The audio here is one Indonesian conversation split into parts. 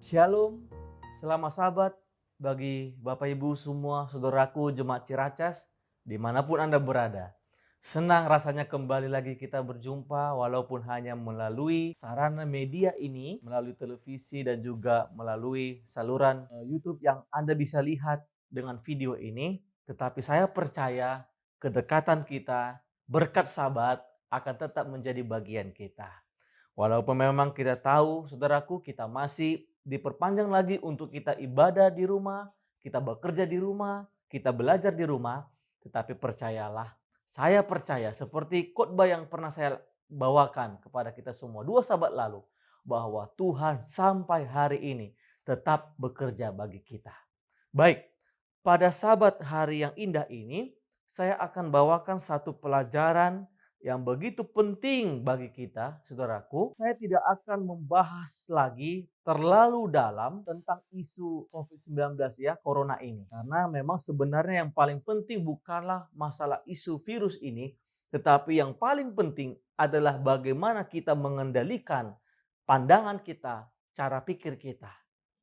Shalom, selamat sahabat bagi Bapak Ibu semua, saudaraku Jemaat Ciracas, dimanapun Anda berada. Senang rasanya kembali lagi kita berjumpa walaupun hanya melalui sarana media ini, melalui televisi dan juga melalui saluran YouTube yang Anda bisa lihat dengan video ini. Tetapi saya percaya kedekatan kita, berkat sahabat akan tetap menjadi bagian kita. Walaupun memang kita tahu, saudaraku, kita masih diperpanjang lagi untuk kita ibadah di rumah, kita bekerja di rumah, kita belajar di rumah, tetapi percayalah, saya percaya seperti khotbah yang pernah saya bawakan kepada kita semua 2 sahabat lalu, bahwa Tuhan sampai hari ini tetap bekerja bagi kita. Baik, pada sabat hari yang indah ini, saya akan bawakan satu pelajaran yang begitu penting bagi kita, saudaraku. Saya tidak akan membahas lagi terlalu dalam tentang isu COVID-19 ya, corona ini. Karena memang sebenarnya yang paling penting bukanlah masalah isu virus ini, tetapi yang paling penting adalah bagaimana kita mengendalikan pandangan kita, cara pikir kita.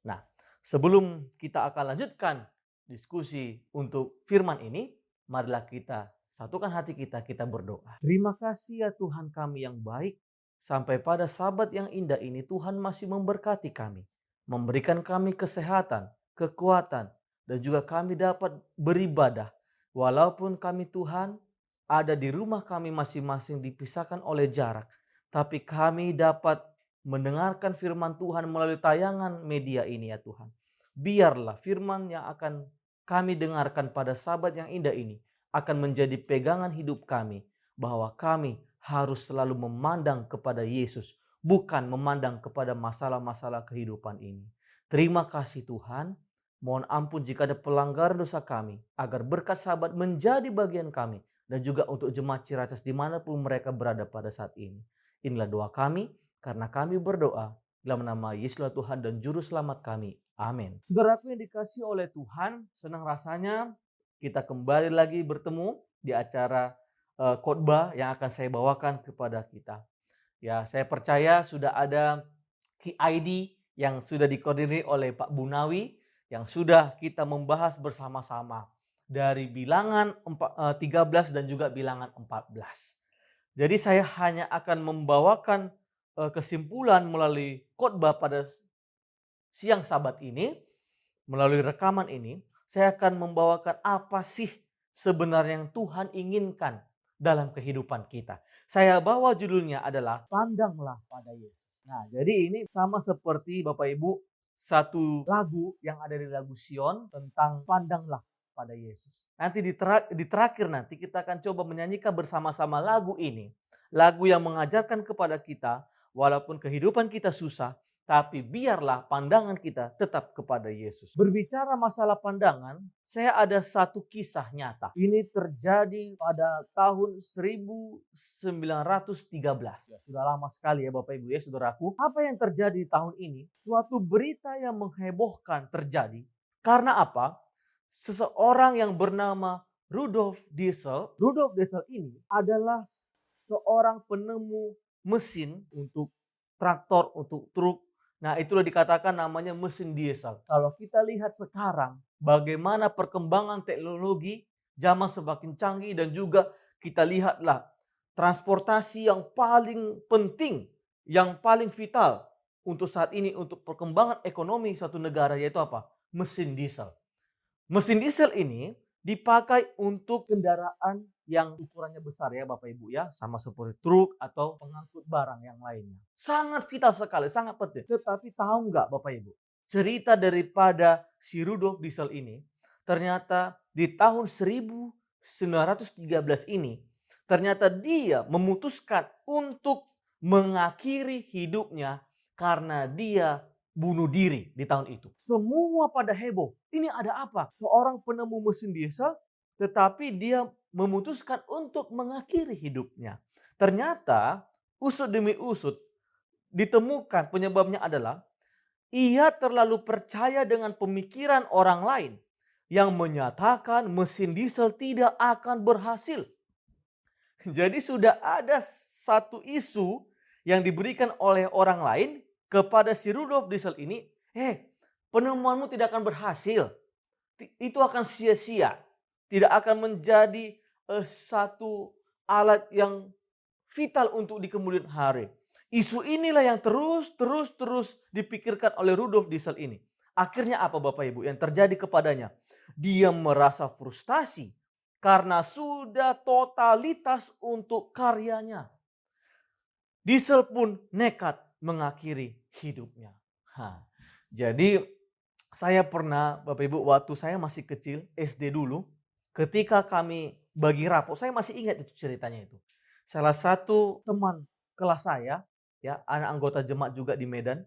Nah, sebelum kita akan lanjutkan diskusi untuk firman ini, marilah kita satukan hati kita berdoa. Terima kasih ya Tuhan kami yang baik, sampai pada sabat yang indah ini Tuhan masih memberkati kami, memberikan kami kesehatan, kekuatan, dan juga kami dapat beribadah. Walaupun kami Tuhan ada di rumah kami masing-masing dipisahkan oleh jarak, tapi kami dapat mendengarkan firman Tuhan melalui tayangan media ini ya Tuhan. Biarlah firman yang akan kami dengarkan pada sabat yang indah ini akan menjadi pegangan hidup kami, bahwa kami harus selalu memandang kepada Yesus, bukan memandang kepada masalah-masalah kehidupan ini. Terima kasih Tuhan. Mohon ampun jika ada pelanggaran dosa kami, agar berkat sahabat menjadi bagian kami, dan juga untuk jemaat Ciracas dimanapun mereka berada pada saat ini. Inilah doa kami, karena kami berdoa dalam nama Yesus Tuhan dan Juru Selamat kami. Amin. Saudaraku yang dikasih oleh Tuhan, senang rasanya kita kembali lagi bertemu di acara khotbah yang akan saya bawakan kepada kita. Ya, saya percaya sudah ada KID yang sudah dikoordinir oleh Pak Bunawi yang sudah kita membahas bersama-sama dari bilangan 13 dan juga bilangan 14. Jadi saya hanya akan membawakan kesimpulan melalui khotbah pada siang Sabat ini, melalui rekaman ini, saya akan membawakan apa sih sebenarnya yang Tuhan inginkan dalam kehidupan kita. Saya bawa judulnya adalah Pandanglah pada Yesus. Nah, jadi ini sama seperti Bapak Ibu satu lagu yang ada di lagu Sion tentang pandanglah pada Yesus. Nanti di terakhir nanti kita akan coba menyanyikan bersama-sama lagu ini. Lagu yang mengajarkan kepada kita walaupun kehidupan kita susah, tapi biarlah pandangan kita tetap kepada Yesus. Berbicara masalah pandangan, saya ada satu kisah nyata. Ini terjadi pada tahun 1913. Ya, sudah lama sekali ya Bapak Ibu ya saudaraku. Apa yang terjadi di tahun ini? Suatu berita yang menghebohkan terjadi. Karena apa? Seseorang yang bernama Rudolf Diesel. Rudolf Diesel ini adalah seorang penemu mesin untuk traktor, untuk truk. Nah, itulah dikatakan namanya mesin diesel. Kalau kita lihat sekarang bagaimana perkembangan teknologi, zaman semakin canggih, dan juga kita lihatlah transportasi yang paling penting, yang paling vital untuk saat ini untuk perkembangan ekonomi suatu negara, yaitu apa? Mesin diesel. Mesin diesel ini dipakai untuk kendaraan yang ukurannya besar ya Bapak Ibu ya. Sama seperti truk atau pengangkut barang yang lainnya. Sangat vital sekali, sangat penting. Tetapi tahu nggak Bapak Ibu? Cerita daripada si Rudolf Diesel ini, ternyata di tahun 1913 ini, ternyata dia memutuskan untuk mengakhiri hidupnya karena dia bunuh diri di tahun itu. Semua pada heboh. Ini ada apa? Seorang penemu mesin diesel tetapi dia memutuskan untuk mengakhiri hidupnya. Ternyata usut demi usut ditemukan penyebabnya adalah ia terlalu percaya dengan pemikiran orang lain yang menyatakan mesin diesel tidak akan berhasil. Jadi sudah ada satu isu yang diberikan oleh orang lain kepada si Rudolf Diesel ini, penemuanmu tidak akan berhasil. Itu akan sia-sia. Tidak akan menjadi satu alat yang vital untuk di kemudian hari. Isu inilah yang terus dipikirkan oleh Rudolf Diesel ini. Akhirnya apa Bapak Ibu yang terjadi kepadanya? Dia merasa frustasi karena sudah totalitas untuk karyanya. Diesel pun nekat mengakhiri hidupnya. Jadi saya pernah Bapak Ibu waktu saya masih kecil SD dulu, ketika kami bagi rapot, saya masih ingat itu ceritanya itu. Salah satu teman kelas saya, ya anak anggota jemaat juga di Medan.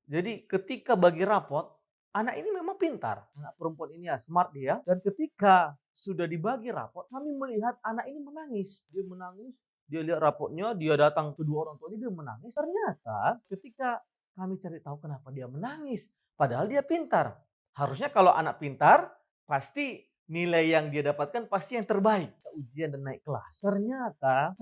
Jadi ketika bagi rapot, anak ini memang pintar. Anak perempuan ini ya smart dia. Dan ketika sudah dibagi rapot, kami melihat anak ini menangis. Dia menangis, dia lihat rapotnya, dia datang kedua orang tuanya, dia menangis. Ternyata ketika kami cari tahu kenapa dia menangis. Padahal dia pintar. Harusnya kalau anak pintar, pasti nilai yang dia dapatkan pasti yang terbaik. Ujian dan naik kelas. Ternyata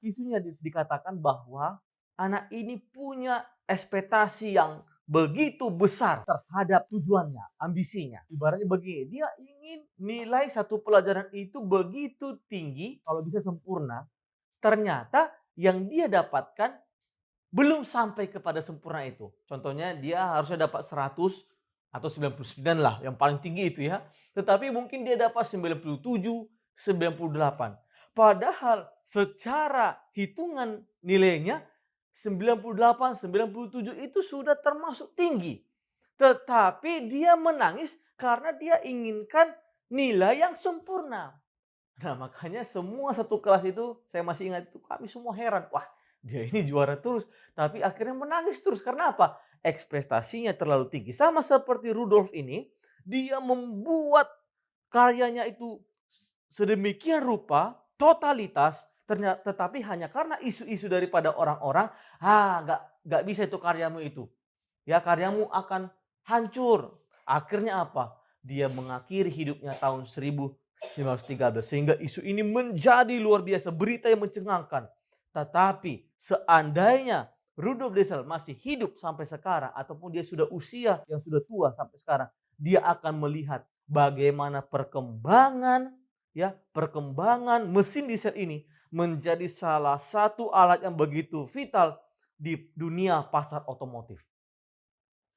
isunya dikatakan bahwa anak ini punya ekspektasi yang begitu besar terhadap tujuannya, ambisinya. Ibaratnya begini, dia ingin nilai satu pelajaran itu begitu tinggi, kalau bisa sempurna. Ternyata yang dia dapatkan belum sampai kepada sempurna itu. Contohnya dia harusnya dapat 100 atau 99 lah, yang paling tinggi itu ya. Tetapi mungkin dia dapat 97, 98. Padahal secara hitungan nilainya 98, 97 itu sudah termasuk tinggi. Tetapi dia menangis karena dia inginkan nilai yang sempurna. Nah makanya semua satu kelas itu, saya masih ingat itu, kami semua heran. Wah, dia ini juara terus. Tapi akhirnya menangis terus. Karena apa? Ekspektasinya terlalu tinggi. Sama seperti Rudolf ini, dia membuat karyanya itu sedemikian rupa, totalitas, tetapi hanya karena isu-isu daripada orang-orang, nggak bisa itu karyamu itu. Ya karyamu akan hancur. Akhirnya apa? Dia mengakhiri hidupnya tahun 1913. Sehingga isu ini menjadi luar biasa, berita yang mencengangkan. Tetapi seandainya Rudolf Diesel masih hidup sampai sekarang, ataupun dia sudah usia yang sudah tua sampai sekarang, dia akan melihat bagaimana perkembangan mesin diesel ini menjadi salah satu alat yang begitu vital di dunia pasar otomotif.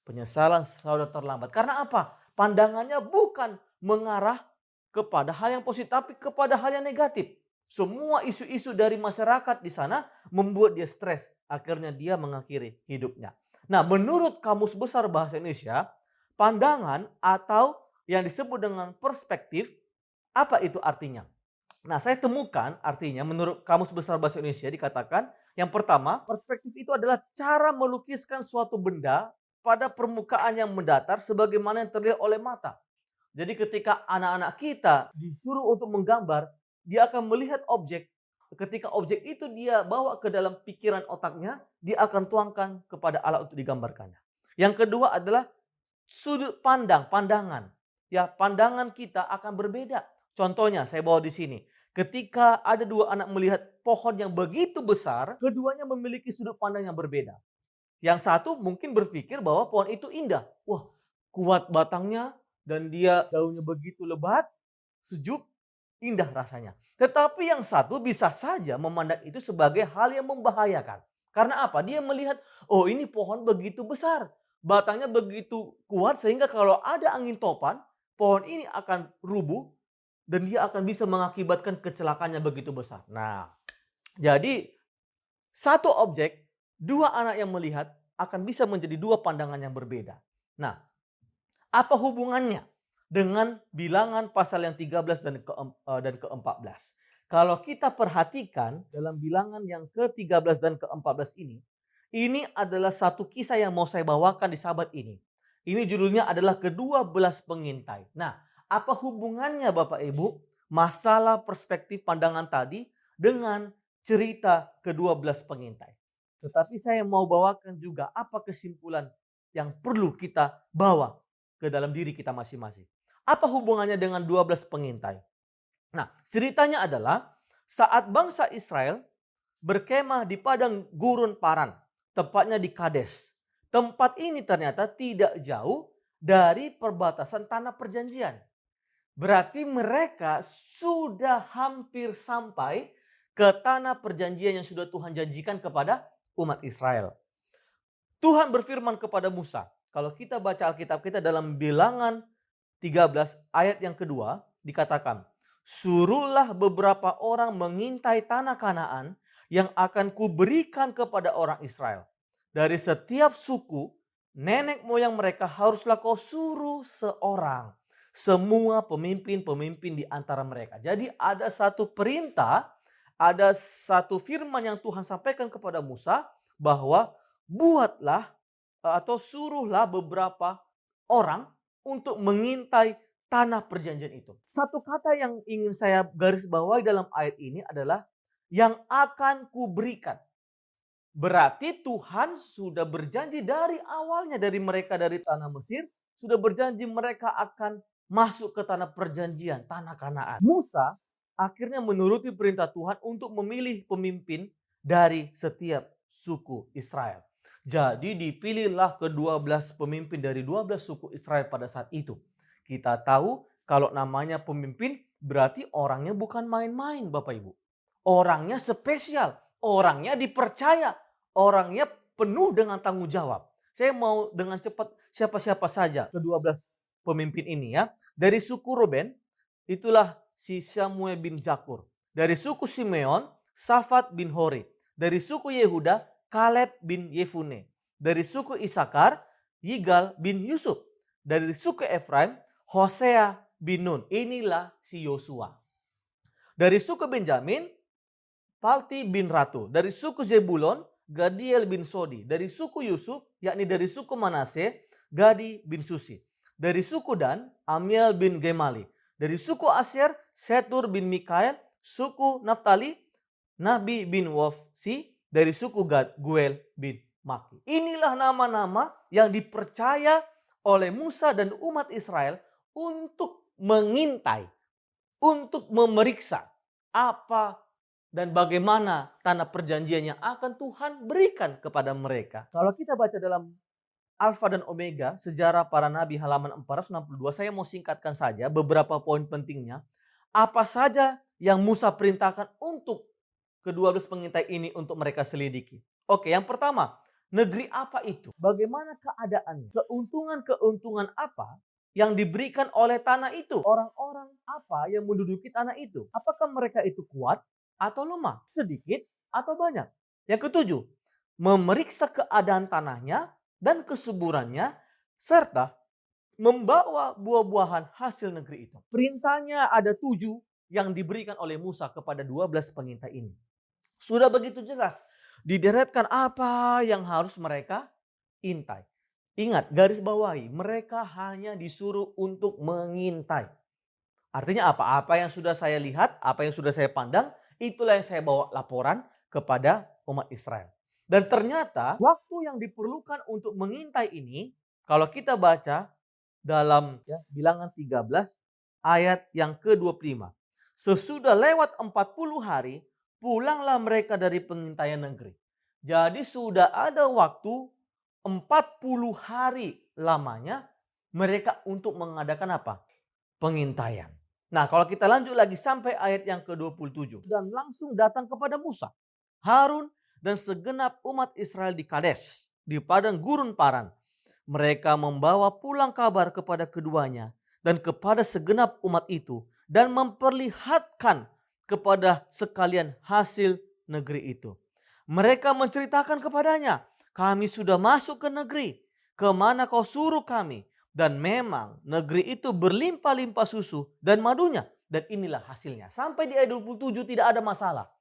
Penyesalan selalu terlambat. Karena apa? Pandangannya bukan mengarah kepada hal yang positif, tapi kepada hal yang negatif. Semua isu-isu dari masyarakat di sana membuat dia stres. Akhirnya dia mengakhiri hidupnya. Nah, menurut Kamus Besar Bahasa Indonesia, pandangan atau yang disebut dengan perspektif, apa itu artinya? Nah, saya temukan artinya menurut Kamus Besar Bahasa Indonesia dikatakan, yang pertama, perspektif itu adalah cara melukiskan suatu benda pada permukaan yang mendatar sebagaimana yang terlihat oleh mata. Jadi ketika anak-anak kita disuruh untuk menggambar, dia akan melihat objek. Ketika objek itu dia bawa ke dalam pikiran otaknya, dia akan tuangkan kepada alat untuk digambarkannya. Yang kedua adalah sudut pandangan. Ya, pandangan kita akan berbeda. Contohnya saya bawa di sini. Ketika ada dua anak melihat pohon yang begitu besar, keduanya memiliki sudut pandang yang berbeda. Yang satu mungkin berpikir bahwa pohon itu indah. Wah, kuat batangnya dan dia daunnya begitu lebat, sejuk, indah rasanya. Tetapi yang satu bisa saja memandang itu sebagai hal yang membahayakan. Karena apa? Dia melihat, oh ini pohon begitu besar. Batangnya begitu kuat sehingga kalau ada angin topan, pohon ini akan rubuh dan dia akan bisa mengakibatkan kecelakaannya begitu besar. Nah, jadi satu objek, dua anak yang melihat akan bisa menjadi dua pandangan yang berbeda. Nah, apa hubungannya dengan bilangan pasal yang 13 dan ke-14? Kalau kita perhatikan dalam bilangan yang ke-13 dan ke-14 ini adalah satu kisah yang mau saya bawakan di sahabat ini. Ini judulnya adalah ke-12 pengintai. Nah, apa hubungannya Bapak Ibu masalah perspektif pandangan tadi dengan cerita ke-12 pengintai? Tetapi saya mau bawakan juga apa kesimpulan yang perlu kita bawa ke dalam diri kita masing-masing. Apa hubungannya dengan 12 pengintai? Nah, ceritanya adalah saat bangsa Israel berkemah di padang gurun Paran, tepatnya di Kades. tempat ini ternyata tidak jauh dari perbatasan tanah perjanjian. Berarti mereka sudah hampir sampai ke tanah perjanjian yang sudah Tuhan janjikan kepada umat Israel. Tuhan berfirman kepada Musa. Kalau kita baca Alkitab kita dalam Bilangan 13 ayat yang kedua dikatakan, suruhlah beberapa orang mengintai tanah Kanaan yang akan kuberikan kepada orang Israel. Dari setiap suku, nenek moyang mereka haruslah kau suruh seorang. Semua pemimpin-pemimpin di antara mereka. Jadi ada satu perintah, ada satu firman yang Tuhan sampaikan kepada Musa bahwa buatlah atau suruhlah beberapa orang untuk mengintai tanah perjanjian itu. Satu kata yang ingin saya garis bawahi dalam ayat ini adalah yang akan kuberikan. Berarti Tuhan sudah berjanji dari awalnya dari mereka dari tanah Mesir, sudah berjanji mereka akan masuk ke tanah perjanjian, tanah Kanaan. Musa akhirnya menuruti perintah Tuhan untuk memilih pemimpin dari setiap suku Israel. Jadi dipilihlah ke-12 pemimpin dari 12 suku Israel pada saat itu. Kita tahu kalau namanya pemimpin berarti orangnya bukan main-main Bapak Ibu. Orangnya spesial, orangnya dipercaya, orangnya penuh dengan tanggung jawab. Saya mau dengan cepat siapa-siapa saja ke-12 pemimpin ini ya. Dari suku Ruben, itulah si Samuel bin Zakur. Dari suku Simeon, Safat bin Hori. Dari suku Yehuda, Kaleb bin Yefune. Dari suku Isakar, Yigal bin Yusuf. Dari suku Efraim, Hosea bin Nun. Inilah si Yosua. Dari suku Benjamin, Palti bin Ratu. Dari suku Zebulon, Gadiel bin Sodi. Dari suku Yusuf, yakni dari suku Manase, Gadi bin Susi. Dari suku Dan, Amiel bin Gemali. Dari suku Asyer, Setur bin Mikael. Suku Naftali, Nabi bin Wofsi. Dari suku Gad, Guel bin Maki. Inilah nama-nama yang dipercaya oleh Musa dan umat Israel untuk mengintai, untuk memeriksa apa dan bagaimana tanah perjanjian yang akan Tuhan berikan kepada mereka. Kalau kita baca dalam Alfa dan Omega, sejarah para nabi halaman 462, saya mau singkatkan saja beberapa poin pentingnya. Apa saja yang Musa perintahkan untuk ke-12 pengintai ini untuk mereka selidiki. Oke, yang pertama, negeri apa itu? Bagaimana keadaannya? Keuntungan-keuntungan apa yang diberikan oleh tanah itu? Orang-orang apa yang menduduki tanah itu? Apakah mereka itu kuat atau lemah? Sedikit atau banyak? Yang ketujuh, memeriksa keadaan tanahnya dan kesuburannya serta membawa buah-buahan hasil negeri itu. Perintahnya ada 7 yang diberikan oleh Musa kepada 12 pengintai ini. Sudah begitu jelas dideretkan apa yang harus mereka intai. Ingat, garis bawahi, mereka hanya disuruh untuk mengintai. Artinya apa? Apa yang sudah saya lihat, apa yang sudah saya pandang, itulah yang saya bawa laporan kepada umat Israel. Dan ternyata waktu yang diperlukan untuk mengintai ini, kalau kita baca dalam Bilangan 13 ayat yang ke-25. Sesudah lewat 40 hari, pulanglah mereka dari pengintaian negeri. Jadi sudah ada waktu 40 hari lamanya mereka untuk mengadakan apa? Pengintaian. Nah, kalau kita lanjut lagi sampai ayat yang ke-27. Dan langsung datang kepada Musa, Harun, dan segenap umat Israel di Kades, di padang gurun Paran. Mereka membawa pulang kabar kepada keduanya dan kepada segenap umat itu dan memperlihatkan kepada sekalian hasil negeri itu. Mereka menceritakan kepadanya, kami sudah masuk ke negeri, kemana kau suruh kami. Dan memang negeri itu berlimpah-limpah susu dan madunya. Dan inilah hasilnya. Sampai di ayat 27 tidak ada masalah.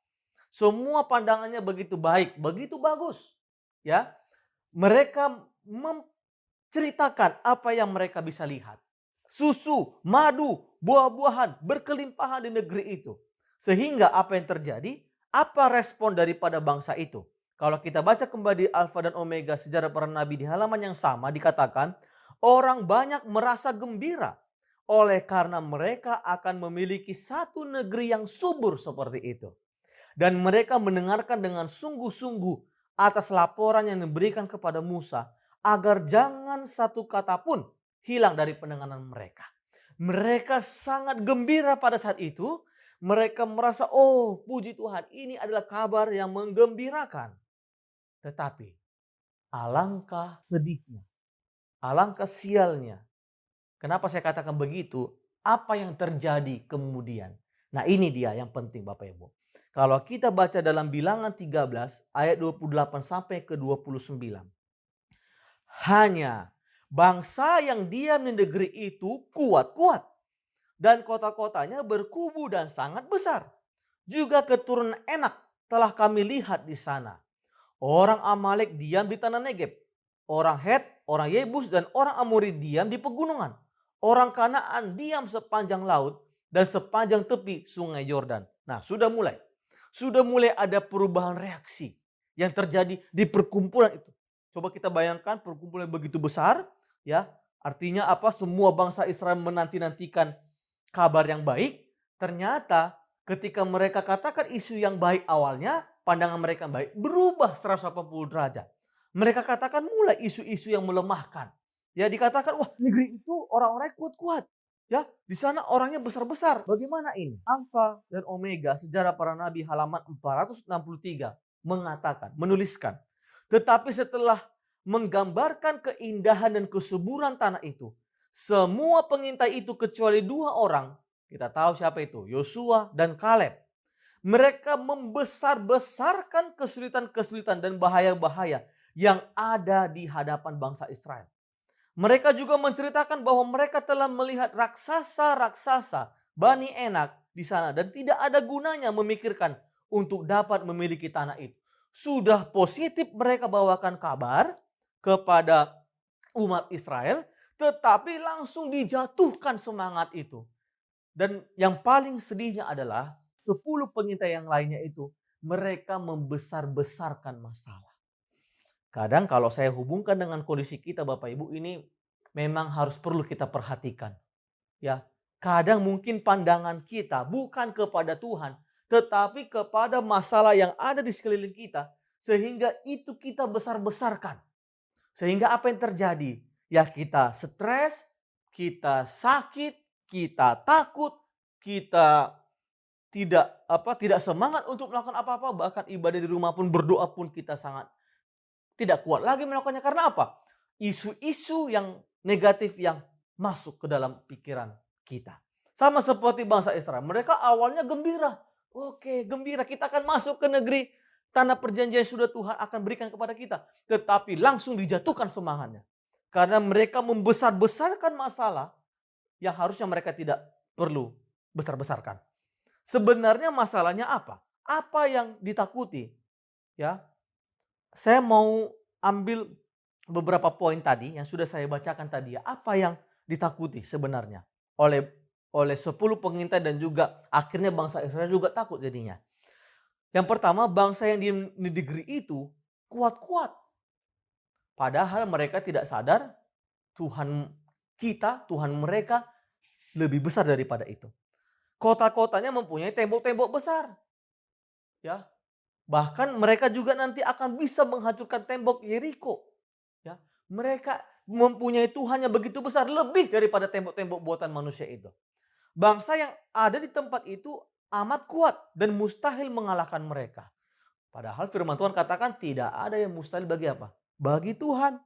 Semua pandangannya begitu baik, begitu bagus. Ya, mereka menceritakan apa yang mereka bisa lihat. Susu, madu, buah-buahan berkelimpahan di negeri itu. Sehingga apa yang terjadi? Apa respon daripada bangsa itu? Kalau kita baca kembali Alfa dan Omega sejarah para nabi di halaman yang sama dikatakan, orang banyak merasa gembira oleh karena mereka akan memiliki satu negeri yang subur seperti itu. Dan mereka mendengarkan dengan sungguh-sungguh atas laporan yang diberikan kepada Musa agar jangan satu kata pun hilang dari pendengaran mereka. Mereka sangat gembira pada saat itu. Mereka merasa, oh puji Tuhan, ini adalah kabar yang menggembirakan. Tetapi alangkah sedihnya, alangkah sialnya. Kenapa saya katakan begitu? Apa yang terjadi kemudian? Nah ini dia yang penting Bapak Ibu. Kalau kita baca dalam Bilangan 13 ayat 28 sampai ke 29. Hanya bangsa yang diam di negeri itu kuat-kuat. Dan kota-kotanya berkubu dan sangat besar. Juga keturunan Enak telah kami lihat di sana. Orang Amalek diam di tanah Negeb. Orang Het, orang Yebus dan orang Amori diam di pegunungan. Orang Kanaan diam sepanjang laut dan sepanjang tepi sungai Yordan. Nah sudah mulai. Sudah mulai ada perubahan reaksi yang terjadi di perkumpulan itu. Coba kita bayangkan perkumpulan yang begitu besar. Ya, artinya apa? Semua bangsa Israel menanti-nantikan kabar yang baik. Ternyata ketika mereka katakan isu yang baik awalnya, pandangan mereka baik, berubah 180 derajat. Mereka katakan mulai isu-isu yang melemahkan. Ya dikatakan, wah negeri itu orang-orangnya kuat-kuat. Ya, di sana orangnya besar-besar. Bagaimana ini? Alfa dan Omega sejarah para nabi halaman 463 mengatakan, menuliskan. Tetapi setelah menggambarkan keindahan dan kesuburan tanah itu, semua pengintai itu kecuali 2 orang, kita tahu siapa itu, Yosua dan Kaleb. Mereka membesar-besarkan kesulitan-kesulitan dan bahaya-bahaya yang ada di hadapan bangsa Israel. Mereka juga menceritakan bahwa mereka telah melihat raksasa-raksasa Bani Enak di sana dan tidak ada gunanya memikirkan untuk dapat memiliki tanah itu. Sudah positif mereka bawakan kabar kepada umat Israel, tetapi langsung dijatuhkan semangat itu. Dan yang paling sedihnya adalah 10 pengintai yang lainnya itu mereka membesar-besarkan masalah. Kadang kalau saya hubungkan dengan kondisi kita Bapak Ibu ini memang harus perlu kita perhatikan. Ya, kadang mungkin pandangan kita bukan kepada Tuhan, tetapi kepada masalah yang ada di sekeliling kita sehingga itu kita besar-besarkan. Sehingga apa yang terjadi? Ya kita stres, kita sakit, kita takut, kita tidak semangat untuk melakukan apa-apa, bahkan ibadah di rumah pun berdoa pun kita sangat tidak kuat lagi melakukannya. Karena apa? Isu-isu yang negatif yang masuk ke dalam pikiran kita. Sama seperti bangsa Israel. Mereka awalnya gembira. Oke, gembira kita akan masuk ke negeri tanah perjanjian yang sudah Tuhan akan berikan kepada kita. Tetapi langsung dijatuhkan semangatnya. Karena mereka membesar-besarkan masalah yang harusnya mereka tidak perlu besar-besarkan. Sebenarnya masalahnya apa? Apa yang ditakuti? Ya, saya mau ambil beberapa poin tadi yang sudah saya bacakan tadi ya. Apa yang ditakuti sebenarnya oleh 10 pengintai dan juga akhirnya bangsa Israel juga takut jadinya. Yang pertama, bangsa yang di negeri itu kuat-kuat. Padahal mereka tidak sadar Tuhan kita, Tuhan mereka lebih besar daripada itu. Kota-kotanya mempunyai tembok-tembok besar. Ya, bahkan mereka juga nanti akan bisa menghancurkan tembok Yeriko. Ya, mereka mempunyai Tuhan yang begitu besar, lebih daripada tembok-tembok buatan manusia itu. Bangsa yang ada di tempat itu amat kuat dan mustahil mengalahkan mereka. Padahal firman Tuhan katakan tidak ada yang mustahil bagi apa? Bagi Tuhan.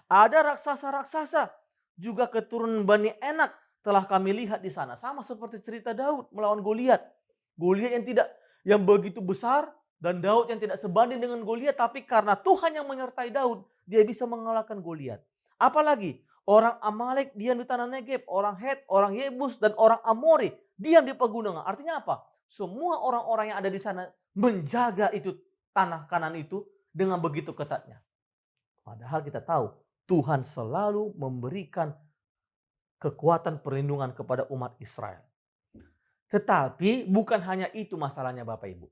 Ada raksasa-raksasa, juga keturunan Bani Enak telah kami lihat di sana. Sama seperti cerita Daud melawan Goliat. Goliat yang begitu besar, dan Daud yang tidak sebanding dengan Goliat, tapi karena Tuhan yang menyertai Daud, dia bisa mengalahkan Goliat. Apalagi orang Amalek diam di tanah Negeb, orang Het, orang Yebus dan orang Amori diam di pegunungan. Artinya apa? Semua orang-orang yang ada di sana menjaga itu tanah Kanan itu dengan begitu ketatnya. Padahal kita tahu Tuhan selalu memberikan kekuatan perlindungan kepada umat Israel. Tetapi bukan hanya itu masalahnya Bapak Ibu.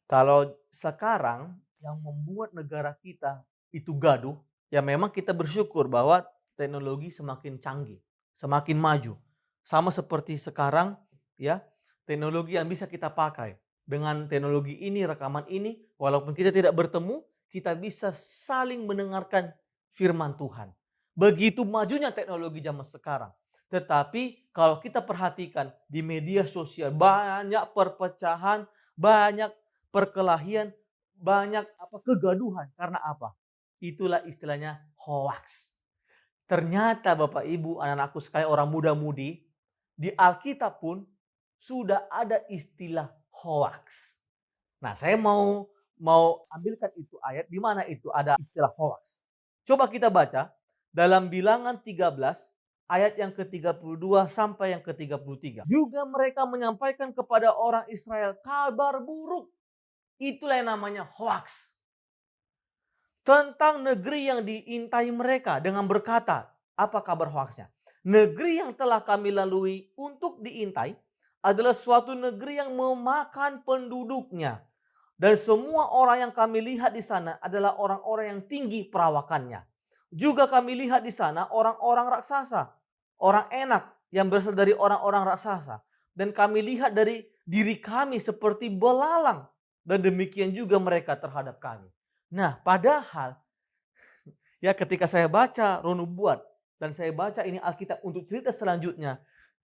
Kalau sekarang yang membuat negara kita itu gaduh, ya memang kita bersyukur bahwa teknologi semakin canggih, semakin maju. Sama seperti sekarang ya, teknologi yang bisa kita pakai. Dengan teknologi ini, rekaman ini, walaupun kita tidak bertemu, kita bisa saling mendengarkan firman Tuhan. Begitu majunya teknologi zaman sekarang. Tetapi kalau kita perhatikan di media sosial banyak perpecahan, banyak perkelahian, banyak kegaduhan. Karena apa? Itulah istilahnya hoax. Ternyata Bapak Ibu, anak-anakku sekalian, orang muda-mudi, di Alkitab pun sudah ada istilah hoax. Nah, saya mau ambilkan itu ayat di mana itu ada istilah hoax. Coba kita baca dalam Bilangan 13 ayat yang ke-32 sampai yang ke-33. Juga mereka menyampaikan kepada orang Israel kabar buruk. Itulah yang namanya hoax. Tentang negeri yang diintai mereka dengan berkata, apa kabar hoaxnya? Negeri yang telah kami lalui untuk diintai adalah suatu negeri yang memakan penduduknya. Dan semua orang yang kami lihat di sana adalah orang-orang yang tinggi perawakannya. Juga kami lihat di sana orang-orang raksasa, orang enak yang berasal dari orang-orang raksasa. Dan kami lihat dari diri kami seperti belalang. Dan demikian juga mereka terhadap kami. Nah, padahal ya ketika saya baca Roh Nubuat dan saya baca ini Alkitab untuk cerita selanjutnya,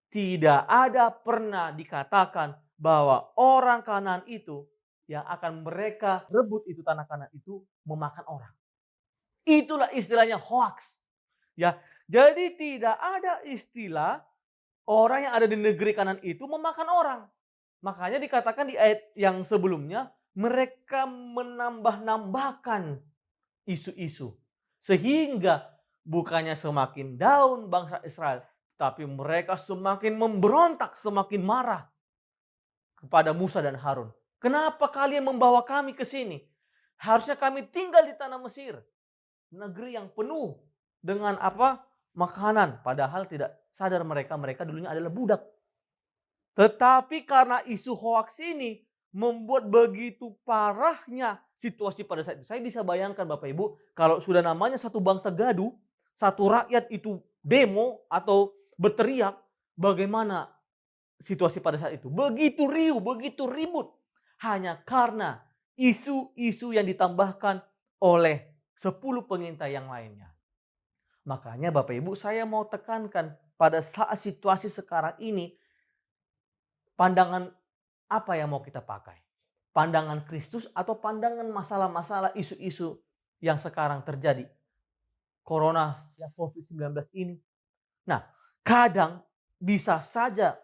tidak ada pernah dikatakan bahwa orang Kanaan itu yang akan mereka rebut itu tanah Kanaan itu memakan orang. Itulah istilahnya hoax. Ya, jadi tidak ada istilah orang yang ada di negeri Kanaan itu memakan orang. Makanya dikatakan di ayat yang sebelumnya, mereka menambah-nambahkan isu-isu. Sehingga bukannya semakin down bangsa Israel, tapi mereka semakin memberontak, semakin marah kepada Musa dan Harun. Kenapa kalian membawa kami ke sini? Harusnya kami tinggal di tanah Mesir. Negeri yang penuh dengan makanan. Padahal tidak sadar mereka dulunya adalah budak. Tetapi karena isu hoaks ini membuat begitu parahnya situasi pada saat itu. Saya bisa bayangkan Bapak Ibu, kalau sudah namanya satu bangsa gaduh, satu rakyat itu demo atau berteriak, bagaimana situasi pada saat itu? Begitu riuh, begitu ribut. Hanya karena isu-isu yang ditambahkan oleh 10 pengintai yang lainnya. Makanya Bapak Ibu, saya mau tekankan pada saat situasi sekarang ini, pandangan apa yang mau kita pakai? Pandangan Kristus atau pandangan masalah-masalah isu-isu yang sekarang terjadi? Corona, ya COVID-19 ini. Nah, kadang bisa saja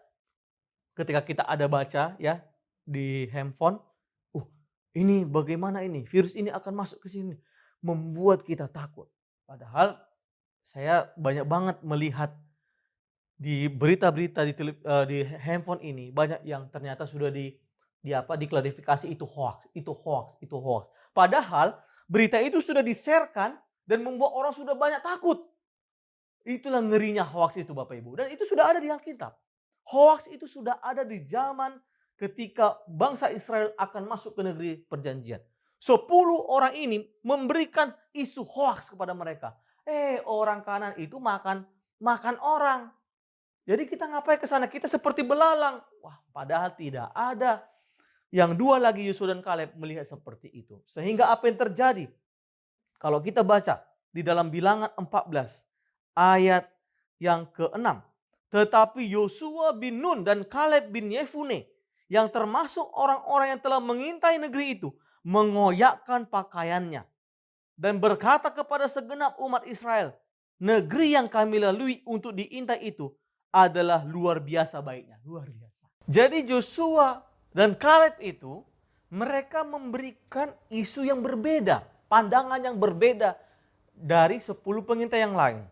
ketika kita ada baca ya di handphone, ini bagaimana ini? Virus ini akan masuk ke sini. Membuat kita takut. Padahal saya banyak banget melihat di berita-berita di handphone ini banyak yang ternyata sudah diklarifikasi itu hoax, itu hoax, itu hoax. Padahal berita itu sudah di-share-kan dan membuat orang sudah banyak takut. Itulah ngerinya hoax itu Bapak Ibu. Dan itu sudah ada di Alkitab. Hoax itu sudah ada di zaman ketika bangsa Israel akan masuk ke negeri perjanjian. 10 orang ini memberikan isu hoax kepada mereka. Orang kanan itu makan orang. Jadi kita ngapain ke sana? Kita seperti belalang. Wah, padahal tidak ada. Yang dua lagi Yosua dan Kaleb melihat seperti itu. Sehingga apa yang terjadi? Kalau kita baca di dalam Bilangan 14 ayat yang ke-6. Tetapi Yosua bin Nun dan Kaleb bin Yefune yang termasuk orang-orang yang telah mengintai negeri itu mengoyakkan pakaiannya dan berkata kepada segenap umat Israel, negeri yang kami lalui untuk diintai itu adalah luar biasa baiknya. Luar biasa. Jadi Yosua dan Kaleb itu mereka memberikan isu yang berbeda. Pandangan yang berbeda dari 10 pengintai yang lain.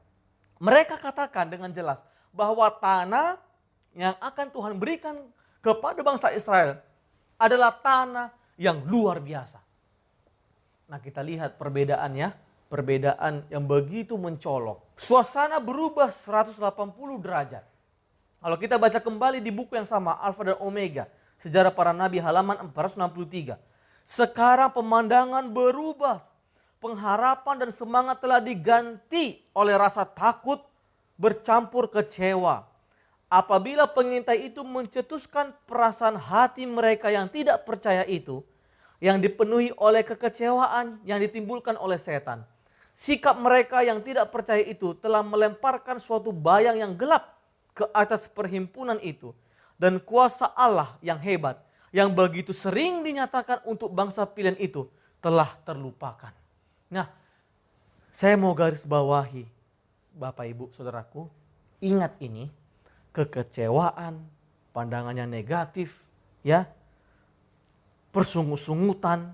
Mereka katakan dengan jelas bahwa tanah yang akan Tuhan berikan kepada bangsa Israel adalah tanah yang luar biasa. Nah, kita lihat perbedaannya, perbedaan yang begitu mencolok. Suasana berubah 180 derajat. Kalau kita baca kembali di buku yang sama, Alfa dan Omega, Sejarah Para Nabi halaman 463. Sekarang pemandangan berubah. Pengharapan dan semangat telah diganti oleh rasa takut bercampur kecewa. Apabila pengintai itu mencetuskan perasaan hati mereka yang tidak percaya itu, yang dipenuhi oleh kekecewaan yang ditimbulkan oleh setan. Sikap mereka yang tidak percaya itu telah melemparkan suatu bayang yang gelap ke atas perhimpunan itu. Dan kuasa Allah yang hebat, yang begitu sering dinyatakan untuk bangsa pilihan itu, telah terlupakan. Nah, saya mau garis bawahi, Bapak Ibu Saudaraku, ingat ini, kekecewaan, pandangan yang negatif, ya, persungut-sungutan,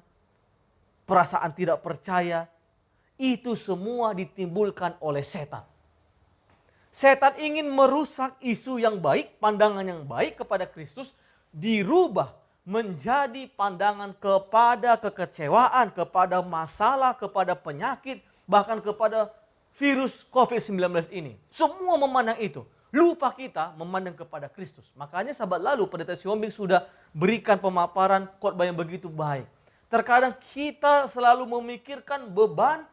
perasaan tidak percaya, itu semua ditimbulkan oleh setan. Setan ingin merusak isu yang baik, pandangan yang baik kepada Kristus, dirubah menjadi pandangan kepada kekecewaan, kepada masalah, kepada penyakit, bahkan kepada virus COVID-19 ini. Semua memandang itu. Lupa kita memandang kepada Kristus. Makanya sahabat lalu Pendeta Siombing sudah berikan pemaparan khotbah yang begitu baik. Terkadang kita selalu memikirkan beban.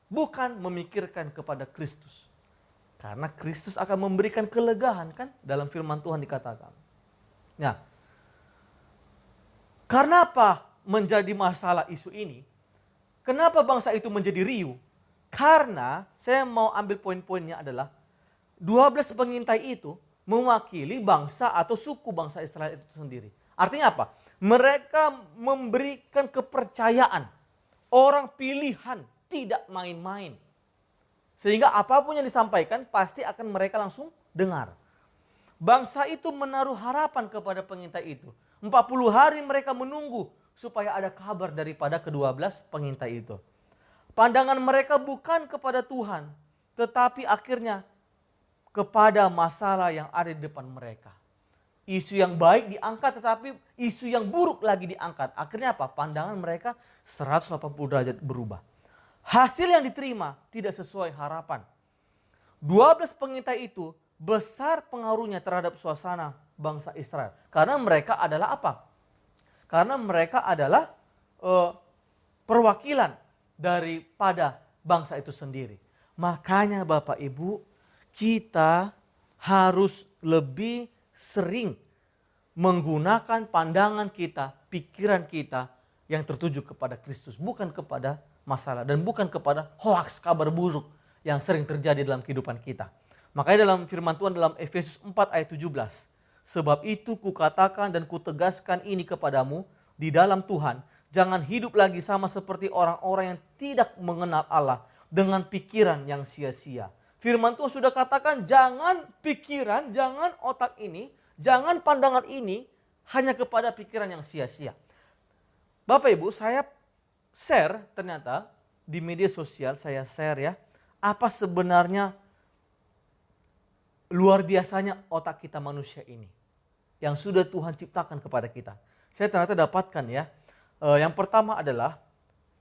Bukan memikirkan kepada Kristus. Karena Kristus akan memberikan kelegaan, kan? Dalam firman Tuhan dikatakan. Nah, karena apa menjadi masalah isu ini? Kenapa bangsa itu menjadi riuh? Karena saya mau ambil poin-poinnya adalah 12 pengintai itu mewakili bangsa atau suku bangsa Israel itu sendiri. Artinya apa? Mereka memberikan kepercayaan. Orang pilihan, tidak main-main. Sehingga apapun yang disampaikan pasti akan mereka langsung dengar. Bangsa itu menaruh harapan kepada pengintai itu. 40 hari mereka menunggu supaya ada kabar daripada ke-12 pengintai itu. Pandangan mereka bukan kepada Tuhan, tetapi akhirnya kepada masalah yang ada di depan mereka. Isu yang baik diangkat, tetapi isu yang buruk lagi diangkat. Akhirnya apa? Pandangan mereka 180 derajat berubah. Hasil yang diterima tidak sesuai harapan. 12 pengintai itu besar pengaruhnya terhadap suasana bangsa Israel. Karena mereka adalah apa? Karena mereka adalah perwakilan daripada bangsa itu sendiri. Makanya Bapak Ibu, kita harus lebih sering menggunakan pandangan kita, pikiran kita yang tertuju kepada Kristus. Bukan kepada masalah dan bukan kepada hoaks, kabar buruk yang sering terjadi dalam kehidupan kita. Makanya dalam firman Tuhan dalam Efesus 4 ayat 17. Sebab itu kukatakan dan kutegaskan ini kepadamu di dalam Tuhan. Jangan hidup lagi sama seperti orang-orang yang tidak mengenal Allah dengan pikiran yang sia-sia. Firman Tuhan sudah katakan jangan pikiran, jangan otak ini, jangan pandangan ini hanya kepada pikiran yang sia-sia. Bapak Ibu, saya share ternyata di media sosial, saya share ya, apa sebenarnya luar biasanya otak kita manusia ini yang sudah Tuhan ciptakan kepada kita. Saya ternyata dapatkan ya, yang pertama adalah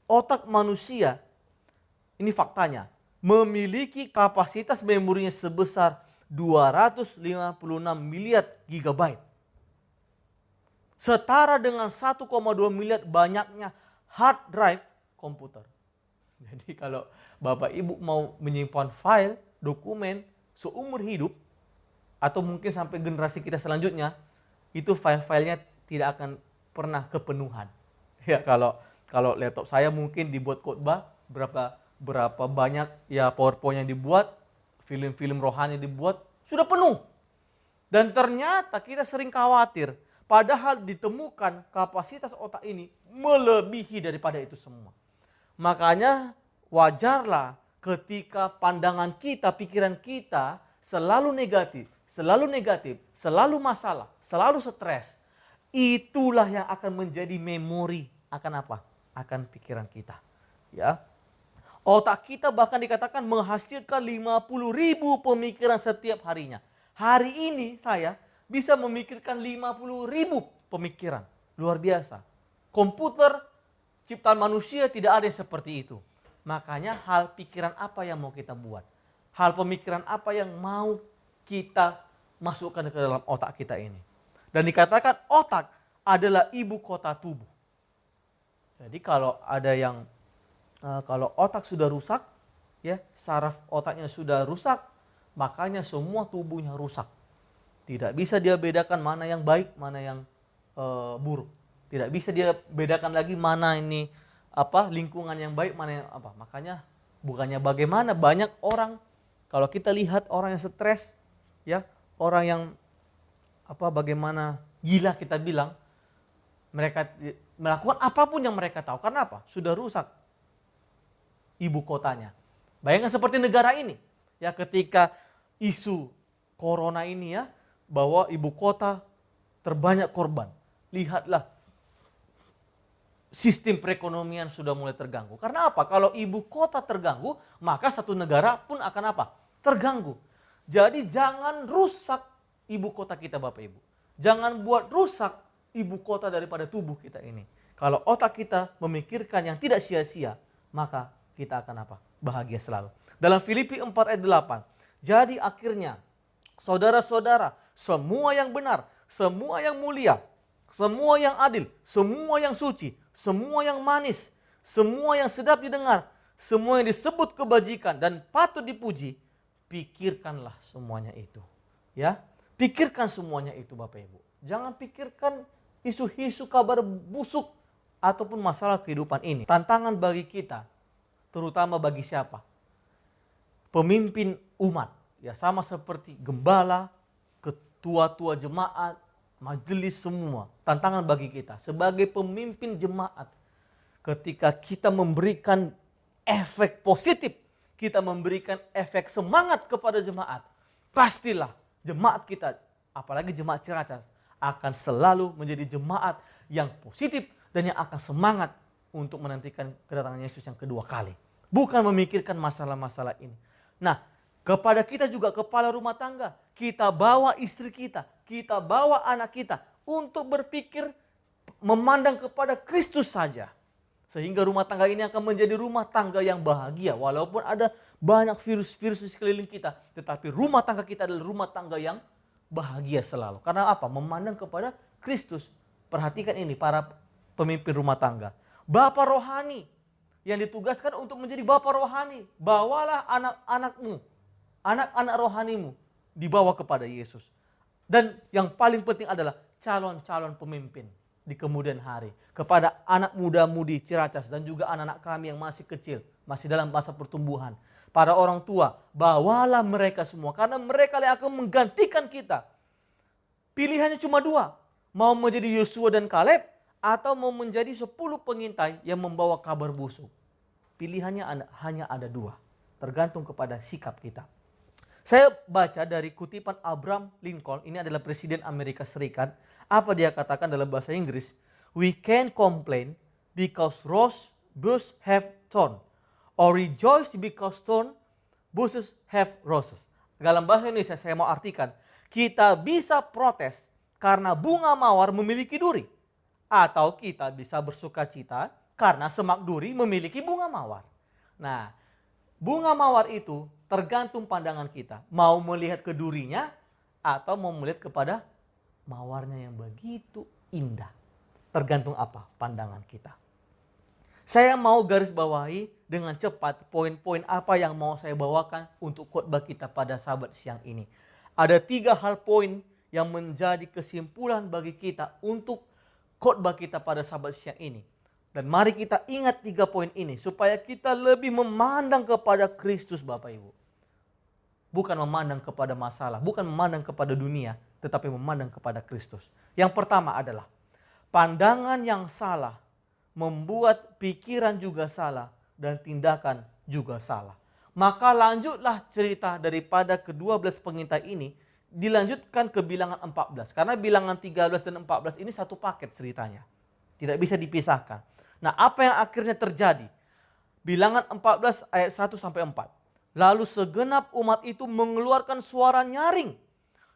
otak manusia, ini faktanya, memiliki kapasitas memorinya sebesar 256 miliar gigabyte. Setara dengan 1,2 miliar banyaknya hard drive komputer. Jadi kalau Bapak Ibu mau menyimpan file, dokumen seumur hidup, atau mungkin sampai generasi kita selanjutnya, itu file-filenya tidak akan pernah kepenuhan. Ya kalau laptop saya mungkin dibuat khotbah, berapa banyak ya PowerPoint yang dibuat, film-film rohani dibuat, sudah penuh. Dan ternyata kita sering khawatir, padahal ditemukan kapasitas otak ini melebihi daripada itu semua. Makanya wajarlah ketika pandangan kita, pikiran kita selalu negatif, selalu masalah, selalu stres. Itulah yang akan menjadi memori akan apa? Akan pikiran kita. Ya. Otak kita bahkan dikatakan menghasilkan 50.000 pemikiran setiap harinya. Hari ini saya bisa memikirkan 50.000 pemikiran. Luar biasa. Komputer, ciptaan manusia tidak ada yang seperti itu. Makanya hal pikiran apa yang mau kita buat? Hal pemikiran apa yang mau kita masukkan ke dalam otak kita ini? Dan dikatakan otak adalah ibu kota tubuh. Jadi kalau ada yang kalau otak sudah rusak, ya saraf otaknya sudah rusak, makanya semua tubuhnya rusak. Tidak bisa dia bedakan mana yang baik, mana yang buruk. Tidak bisa dia bedakan lagi mana ini lingkungan yang baik, mana yang apa. Makanya bukannya bagaimana banyak orang, kalau kita lihat orang yang stres, ya, orang yang bagaimana gila kita bilang, mereka melakukan apapun yang mereka tahu. Karena apa? Sudah rusak ibu kotanya. Bayangkan seperti negara ini, ya, ketika isu corona ini, ya, bahwa ibu kota terbanyak korban. Lihatlah, sistem perekonomian sudah mulai terganggu. Karena apa? Kalau ibu kota terganggu, maka satu negara pun akan apa? Terganggu. Jadi jangan rusak ibu kota kita, Bapak Ibu. Jangan buat rusak ibu kota daripada tubuh kita ini. Kalau otak kita memikirkan yang tidak sia-sia, maka kita akan apa? Bahagia selalu. Dalam Filipi 4 ayat 8. Jadi akhirnya, saudara-saudara, semua yang benar, semua yang mulia, semua yang adil, semua yang suci, semua yang manis, semua yang sedap didengar, semua yang disebut kebajikan dan patut dipuji, pikirkanlah semuanya itu. Ya, pikirkan semuanya itu, Bapak Ibu. Jangan pikirkan isu-isu kabar busuk ataupun masalah kehidupan ini. Tantangan bagi kita, terutama bagi siapa? Pemimpin umat, ya, sama seperti gembala, ketua-tua jemaat, majelis, semua. Tantangan bagi kita sebagai pemimpin jemaat, ketika kita memberikan efek positif, kita memberikan efek semangat kepada jemaat, pastilah jemaat kita, apalagi jemaat Ciracas, akan selalu menjadi jemaat yang positif dan yang akan semangat untuk menantikan kedatangan Yesus yang kedua kali. Bukan memikirkan masalah-masalah ini. Nah, kepada kita juga kepala rumah tangga, kita bawa istri kita bawa anak kita untuk berpikir memandang kepada Kristus saja. Sehingga rumah tangga ini akan menjadi rumah tangga yang bahagia. Walaupun ada banyak virus-virus di sekeliling kita, tetapi rumah tangga kita adalah rumah tangga yang bahagia selalu. Karena apa? Memandang kepada Kristus. Perhatikan ini para pemimpin rumah tangga. Bapak rohani yang ditugaskan untuk menjadi bapak rohani. Bawalah anak-anakmu, anak-anak rohanimu dibawa kepada Yesus. Dan yang paling penting adalah calon-calon pemimpin di kemudian hari. Kepada anak muda-mudi Ciracas dan juga anak-anak kami yang masih kecil, masih dalam masa pertumbuhan. Para orang tua, bawalah mereka semua. Karena mereka yang akan menggantikan kita. Pilihannya cuma dua. Mau menjadi Yosua dan Kaleb, atau mau menjadi 10 pengintai yang membawa kabar busuk. Pilihannya hanya ada dua. Tergantung kepada sikap kita. Saya baca dari kutipan Abraham Lincoln, ini adalah Presiden Amerika Serikat. Apa dia katakan dalam bahasa Inggris? We can complain because rose bushes have thorn, or rejoice because thorn bushes have roses. Dalam bahasa Indonesia saya mau artikan, kita bisa protes karena bunga mawar memiliki duri. Atau kita bisa bersuka cita karena semak duri memiliki bunga mawar. Nah, bunga mawar itu tergantung pandangan kita. Mau melihat ke durinya atau mau melihat kepada mawarnya yang begitu indah. Tergantung apa? Pandangan kita. Saya mau garis bawahi dengan cepat poin-poin apa yang mau saya bawakan untuk khotbah kita pada Sabat siang ini. Ada 3 hal poin yang menjadi kesimpulan bagi kita untuk khotbah kita pada Sabat siang ini. Dan mari kita ingat 3 poin ini supaya kita lebih memandang kepada Kristus, Bapak Ibu. Bukan memandang kepada masalah, bukan memandang kepada dunia, tetapi memandang kepada Kristus. Yang pertama adalah pandangan yang salah membuat pikiran juga salah dan tindakan juga salah. Maka lanjutlah cerita daripada ke-12 pengintai ini dilanjutkan ke bilangan 14. Karena bilangan 13 dan 14 ini satu paket ceritanya. Tidak bisa dipisahkan. Nah, apa yang akhirnya terjadi? Bilangan 14 ayat 1 sampai 4. Lalu segenap umat itu mengeluarkan suara nyaring.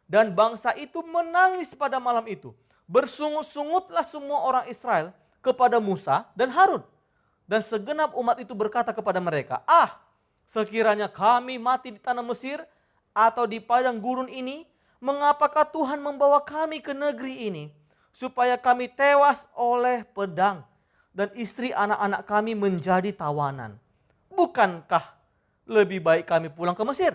Dan bangsa itu menangis pada malam itu. Bersungut-sungutlah semua orang Israel kepada Musa dan Harun. Dan segenap umat itu berkata kepada mereka, sekiranya kami mati di tanah Mesir atau di padang gurun ini, mengapakah Tuhan membawa kami ke negeri ini? Supaya kami tewas oleh pedang dan istri anak-anak kami menjadi tawanan. Bukankah lebih baik kami pulang ke Mesir?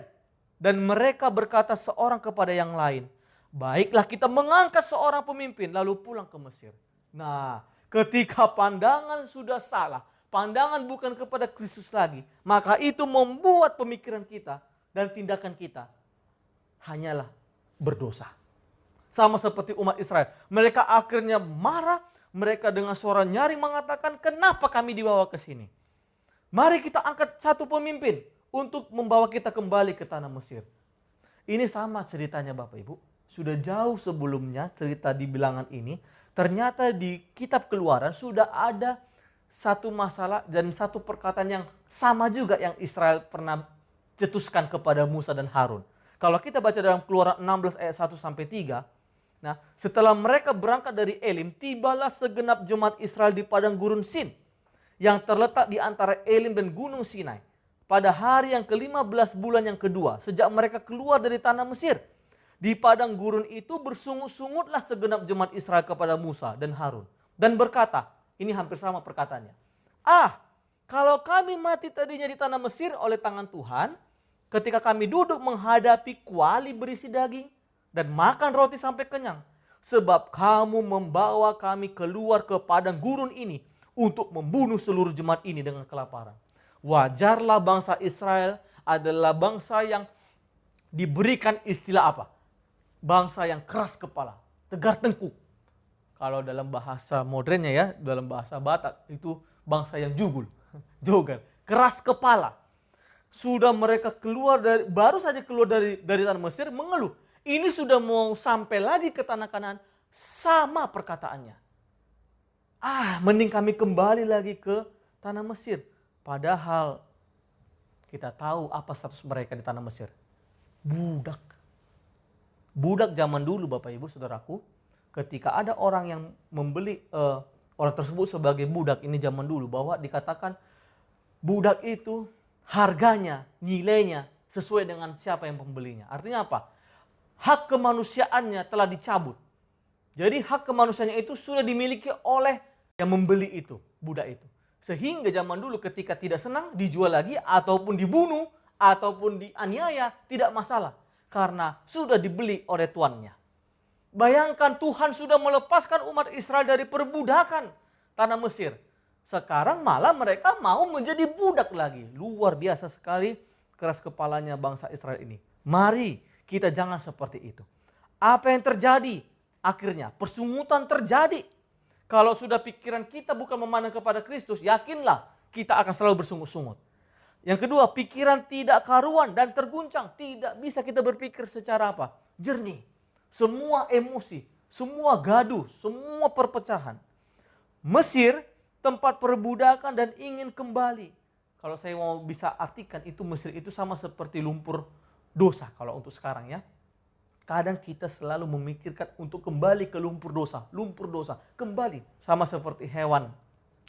Dan mereka berkata seorang kepada yang lain, baiklah kita mengangkat seorang pemimpin lalu pulang ke Mesir. Nah, ketika pandangan sudah salah, pandangan bukan kepada Kristus lagi, maka itu membuat pemikiran kita dan tindakan kita hanyalah berdosa. Sama seperti umat Israel. Mereka akhirnya marah, mereka dengan suara nyaring mengatakan, kenapa kami dibawa ke sini? Mari kita angkat satu pemimpin untuk membawa kita kembali ke tanah Mesir. Ini sama ceritanya Bapak Ibu. Sudah jauh sebelumnya cerita di bilangan ini, ternyata di kitab Keluaran sudah ada satu masalah dan satu perkataan yang sama juga yang Israel pernah cetuskan kepada Musa dan Harun. Kalau kita baca dalam Keluaran 16 ayat 1 sampai 3, nah, setelah mereka berangkat dari Elim, tibalah segenap jemaat Israel di padang gurun Sin yang terletak di antara Elim dan Gunung Sinai pada hari yang ke-15 bulan yang kedua sejak mereka keluar dari tanah Mesir. Di padang gurun itu bersungut-sungutlah segenap jemaat Israel kepada Musa dan Harun dan berkata, ini hampir sama perkataannya. Kalau kami mati tadinya di tanah Mesir oleh tangan Tuhan, ketika kami duduk menghadapi kuali berisi daging dan makan roti sampai kenyang, sebab kamu membawa kami keluar ke padang gurun ini untuk membunuh seluruh jemaat ini dengan kelaparan. Wajarlah bangsa Israel adalah bangsa yang diberikan istilah apa? Bangsa yang keras kepala, tegar tengkuk. Kalau dalam bahasa modernnya ya, dalam bahasa Batak itu bangsa yang jugul, jogan, keras kepala. Sudah mereka baru saja keluar dari tanah Mesir mengeluh. Ini sudah mau sampai lagi ke tanah Kanaan, sama perkataannya. Mending kami kembali lagi ke tanah Mesir. Padahal kita tahu apa status mereka di tanah Mesir. Budak. Budak zaman dulu Bapak Ibu Saudaraku, ketika ada orang yang membeli orang tersebut sebagai budak, ini zaman dulu, bahwa dikatakan budak itu harganya, nilainya sesuai dengan siapa yang pembelinya. Artinya apa? Hak kemanusiaannya telah dicabut. Jadi hak kemanusiaannya itu sudah dimiliki oleh yang membeli itu, budak itu. Sehingga zaman dulu ketika tidak senang dijual lagi ataupun dibunuh ataupun dianiaya tidak masalah. Karena sudah dibeli oleh tuannya. Bayangkan Tuhan sudah melepaskan umat Israel dari perbudakan tanah Mesir. Sekarang malah mereka mau menjadi budak lagi. Luar biasa sekali keras kepalanya bangsa Israel ini. Mari kita jangan seperti itu. Apa yang terjadi? Akhirnya persungutan terjadi. Kalau sudah pikiran kita bukan memandang kepada Kristus, yakinlah kita akan selalu bersungut-sungut. Yang kedua, pikiran tidak karuan dan terguncang. Tidak bisa kita berpikir secara apa? Jernih. Semua emosi, semua gaduh, semua perpecahan. Mesir tempat perbudakan dan ingin kembali. Kalau saya mau bisa artikan itu Mesir itu sama seperti lumpur dosa kalau untuk sekarang ya. Kadang kita selalu memikirkan untuk kembali ke lumpur dosa, kembali. Sama seperti hewan.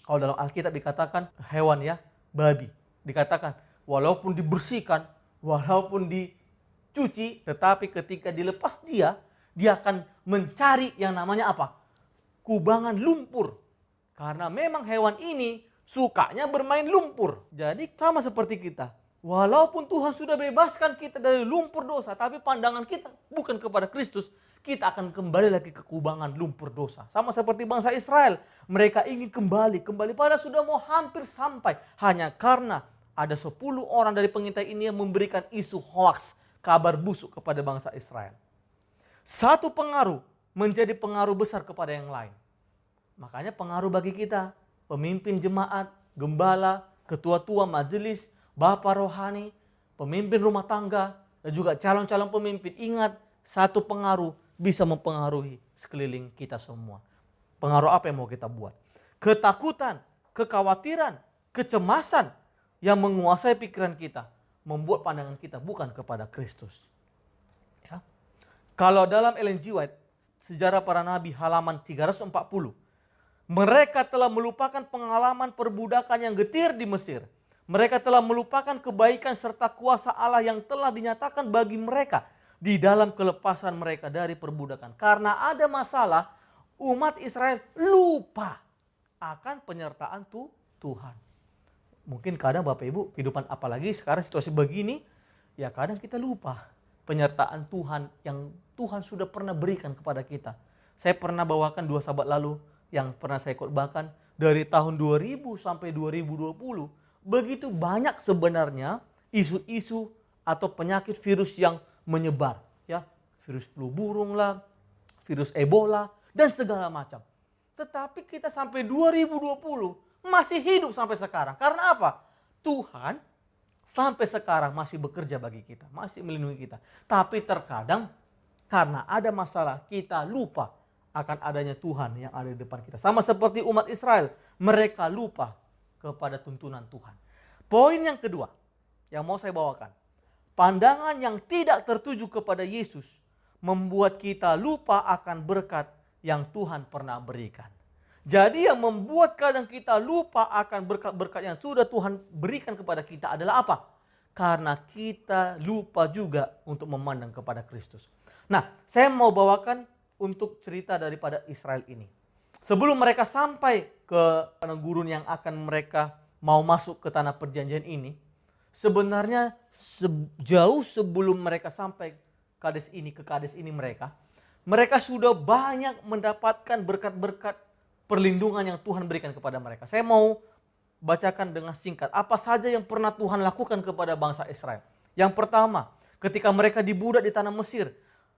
Kalau dalam Alkitab dikatakan hewan ya, babi. Dikatakan walaupun dibersihkan, walaupun dicuci, tetapi ketika dilepas dia akan mencari yang namanya apa? Kubangan lumpur. Karena memang hewan ini sukanya bermain lumpur. Jadi sama seperti kita. Walaupun Tuhan sudah bebaskan kita dari lumpur dosa, tapi pandangan kita bukan kepada Kristus, kita akan kembali lagi ke kubangan lumpur dosa. Sama seperti bangsa Israel. Mereka ingin kembali padahal sudah mau hampir sampai. Hanya karena ada 10 orang dari pengintai ini yang memberikan isu hoaks, kabar busuk kepada bangsa Israel. Satu pengaruh menjadi pengaruh besar kepada yang lain. Makanya pengaruh bagi kita, pemimpin jemaat, gembala, ketua-tua majelis, bapak rohani, pemimpin rumah tangga, dan juga calon-calon pemimpin. Ingat, satu pengaruh bisa mempengaruhi sekeliling kita semua. Pengaruh apa yang mau kita buat? Ketakutan, kekhawatiran, kecemasan yang menguasai pikiran kita, membuat pandangan kita bukan kepada Kristus. Ya. Kalau dalam Ellen G. White, Sejarah Para Nabi halaman 340, mereka telah melupakan pengalaman perbudakan yang getir di Mesir. Mereka telah melupakan kebaikan serta kuasa Allah yang telah dinyatakan bagi mereka di dalam kelepasan mereka dari perbudakan. Karena ada masalah, umat Israel lupa akan penyertaan Tuhan. Mungkin kadang Bapak Ibu, kehidupan apalagi sekarang situasi begini, ya kadang kita lupa penyertaan Tuhan yang Tuhan sudah pernah berikan kepada kita. Saya pernah bawakan 2 sahabat lalu yang pernah saya khotbahkan, dari tahun 2000 sampai 2020, begitu banyak sebenarnya isu-isu atau penyakit virus yang menyebar. Ya, virus flu burung lah, virus Ebola, dan segala macam. Tetapi kita sampai 2020 masih hidup sampai sekarang. Karena apa? Tuhan sampai sekarang masih bekerja bagi kita, masih melindungi kita. Tapi terkadang karena ada masalah, kita lupa akan adanya Tuhan yang ada di depan kita. Sama seperti umat Israel, mereka lupa kepada tuntunan Tuhan. Poin yang kedua yang mau saya bawakan, pandangan yang tidak tertuju kepada Yesus membuat kita lupa akan berkat yang Tuhan pernah berikan. Jadi yang membuat kadang kita lupa akan berkat-berkat yang sudah Tuhan berikan kepada kita adalah apa? Karena kita lupa juga untuk memandang kepada Kristus. Nah, saya mau bawakan untuk cerita daripada Israel ini. Sebelum mereka sampai ke padang gurun yang akan mereka mau masuk ke tanah perjanjian ini, sebenarnya jauh sebelum mereka sampai ke Kades ini mereka sudah banyak mendapatkan berkat-berkat perlindungan yang Tuhan berikan kepada mereka. Saya mau bacakan dengan singkat apa saja yang pernah Tuhan lakukan kepada bangsa Israel. Yang pertama, ketika mereka dibudak di tanah Mesir,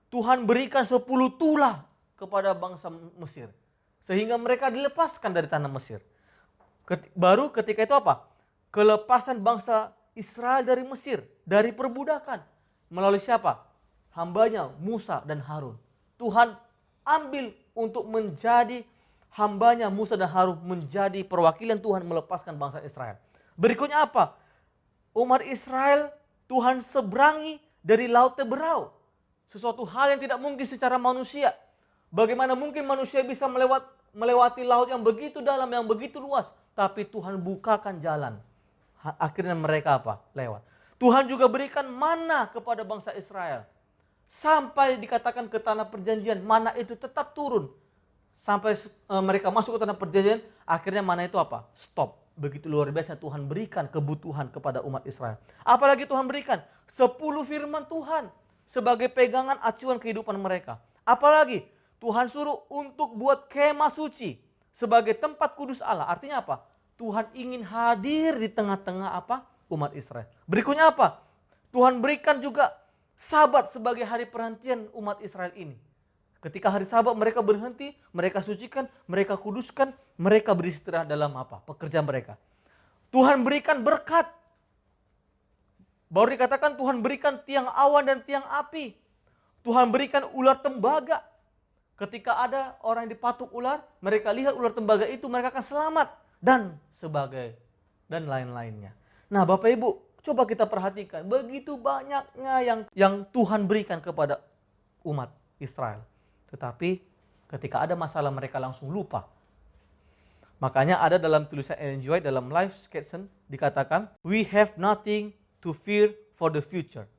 Tuhan berikan 10 tulah kepada bangsa Mesir, sehingga mereka dilepaskan dari tanah Mesir. Baru ketika itu apa? Kelepasan bangsa Israel dari Mesir, dari perbudakan. Melalui siapa? Hambanya Musa dan Harun. Tuhan ambil untuk menjadi hambanya Musa dan Harun menjadi perwakilan Tuhan melepaskan bangsa Israel. Berikutnya apa? Umat Israel Tuhan seberangi dari Laut Teberau. Sesuatu hal yang tidak mungkin secara manusia. Bagaimana mungkin manusia bisa melewati laut yang begitu dalam, yang begitu luas. Tapi Tuhan bukakan jalan. Akhirnya mereka apa? Lewat. Tuhan juga berikan mana kepada bangsa Israel. Sampai dikatakan ke tanah perjanjian, mana itu tetap turun. Sampai mereka masuk ke tanah perjanjian, akhirnya mana itu apa? Stop. Begitu luar biasa Tuhan berikan kebutuhan kepada umat Israel. Apalagi Tuhan berikan 10 firman Tuhan sebagai pegangan acuan kehidupan mereka. Apalagi Tuhan suruh untuk buat kemah suci sebagai tempat kudus Allah. Artinya apa? Tuhan ingin hadir di tengah-tengah apa? Umat Israel. Berikutnya apa? Tuhan berikan juga Sabat sebagai hari perhentian umat Israel ini. Ketika hari Sabat mereka berhenti, mereka sucikan, mereka kuduskan, mereka beristirahat dalam apa? Pekerjaan mereka. Tuhan berikan berkat. Baru dikatakan Tuhan berikan tiang awan dan tiang api. Tuhan berikan ular tembaga. Ketika ada orang yang dipatuk ular, mereka lihat ular tembaga itu, mereka akan selamat. Dan lain-lainnya. Nah Bapak Ibu, coba kita perhatikan. Begitu banyaknya yang Tuhan berikan kepada umat Israel. Tetapi ketika ada masalah mereka langsung lupa. Makanya ada dalam tulisan Ellen G. White dalam Life Sketchen dikatakan, we have nothing to fear for the future,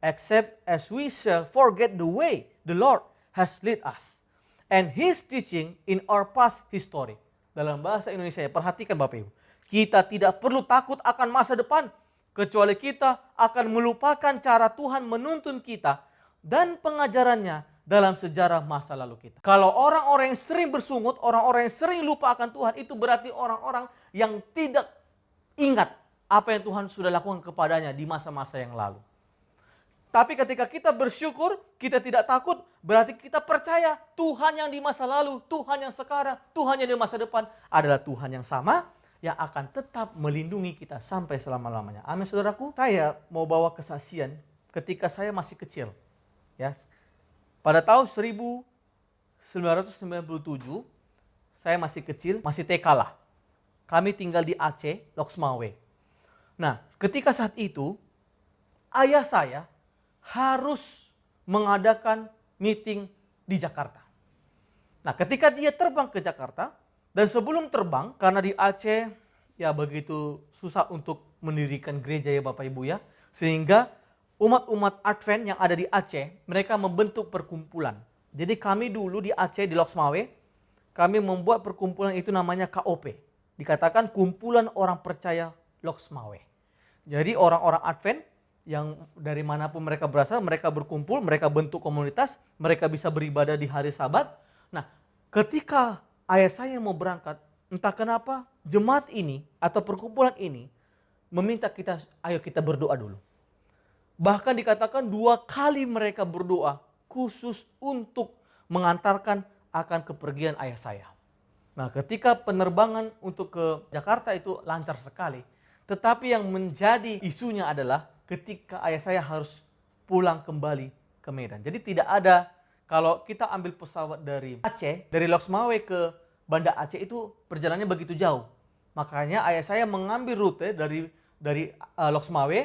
except as we shall forget the way the Lord has led us, and His teaching in our past history. Dalam bahasa Indonesia, perhatikan Bapak Ibu. Kita tidak perlu takut akan masa depan, kecuali kita akan melupakan cara Tuhan menuntun kita dan pengajarannya dalam sejarah masa lalu kita. Kalau orang-orang yang sering bersungut, orang-orang yang sering lupa akan Tuhan, itu berarti orang-orang yang tidak ingat apa yang Tuhan sudah lakukan kepadanya di masa-masa yang lalu. Tapi ketika kita bersyukur, kita tidak takut, berarti kita percaya Tuhan yang di masa lalu, Tuhan yang sekarang, Tuhan yang di masa depan adalah Tuhan yang sama, yang akan tetap melindungi kita sampai selama-lamanya. Amin saudaraku. Saya mau bawa kesaksian ketika saya masih kecil. Ya. Pada tahun 1997, saya masih kecil, masih TK lah. Kami tinggal di Aceh, Loksmawe. Nah, ketika saat itu, ayah saya harus mengadakan meeting di Jakarta. Nah, ketika dia terbang ke Jakarta, dan sebelum terbang, karena di Aceh ya begitu susah untuk mendirikan gereja ya Bapak Ibu ya, sehingga umat-umat Advent yang ada di Aceh, mereka membentuk perkumpulan. Jadi kami dulu di Aceh, di Loksmawe, kami membuat perkumpulan itu namanya KOP. Dikatakan Kumpulan Orang Percaya Loksmawe. Jadi orang-orang Advent yang dari manapun mereka berasal, mereka berkumpul, mereka bentuk komunitas, mereka bisa beribadah di hari Sabat. Nah, ketika ayah saya mau berangkat entah kenapa jemaat ini atau perkumpulan ini meminta kita, ayo kita berdoa dulu. Bahkan dikatakan 2 kali mereka berdoa khusus untuk mengantarkan akan kepergian ayah saya. Nah, ketika penerbangan untuk ke Jakarta itu lancar sekali. Tetapi yang menjadi isunya adalah ketika ayah saya harus pulang kembali ke Medan. Jadi tidak ada, kalau kita ambil pesawat dari Aceh, dari Loksmawe ke Banda Aceh itu perjalanannya begitu jauh. Makanya ayah saya mengambil rute dari Loksmawe,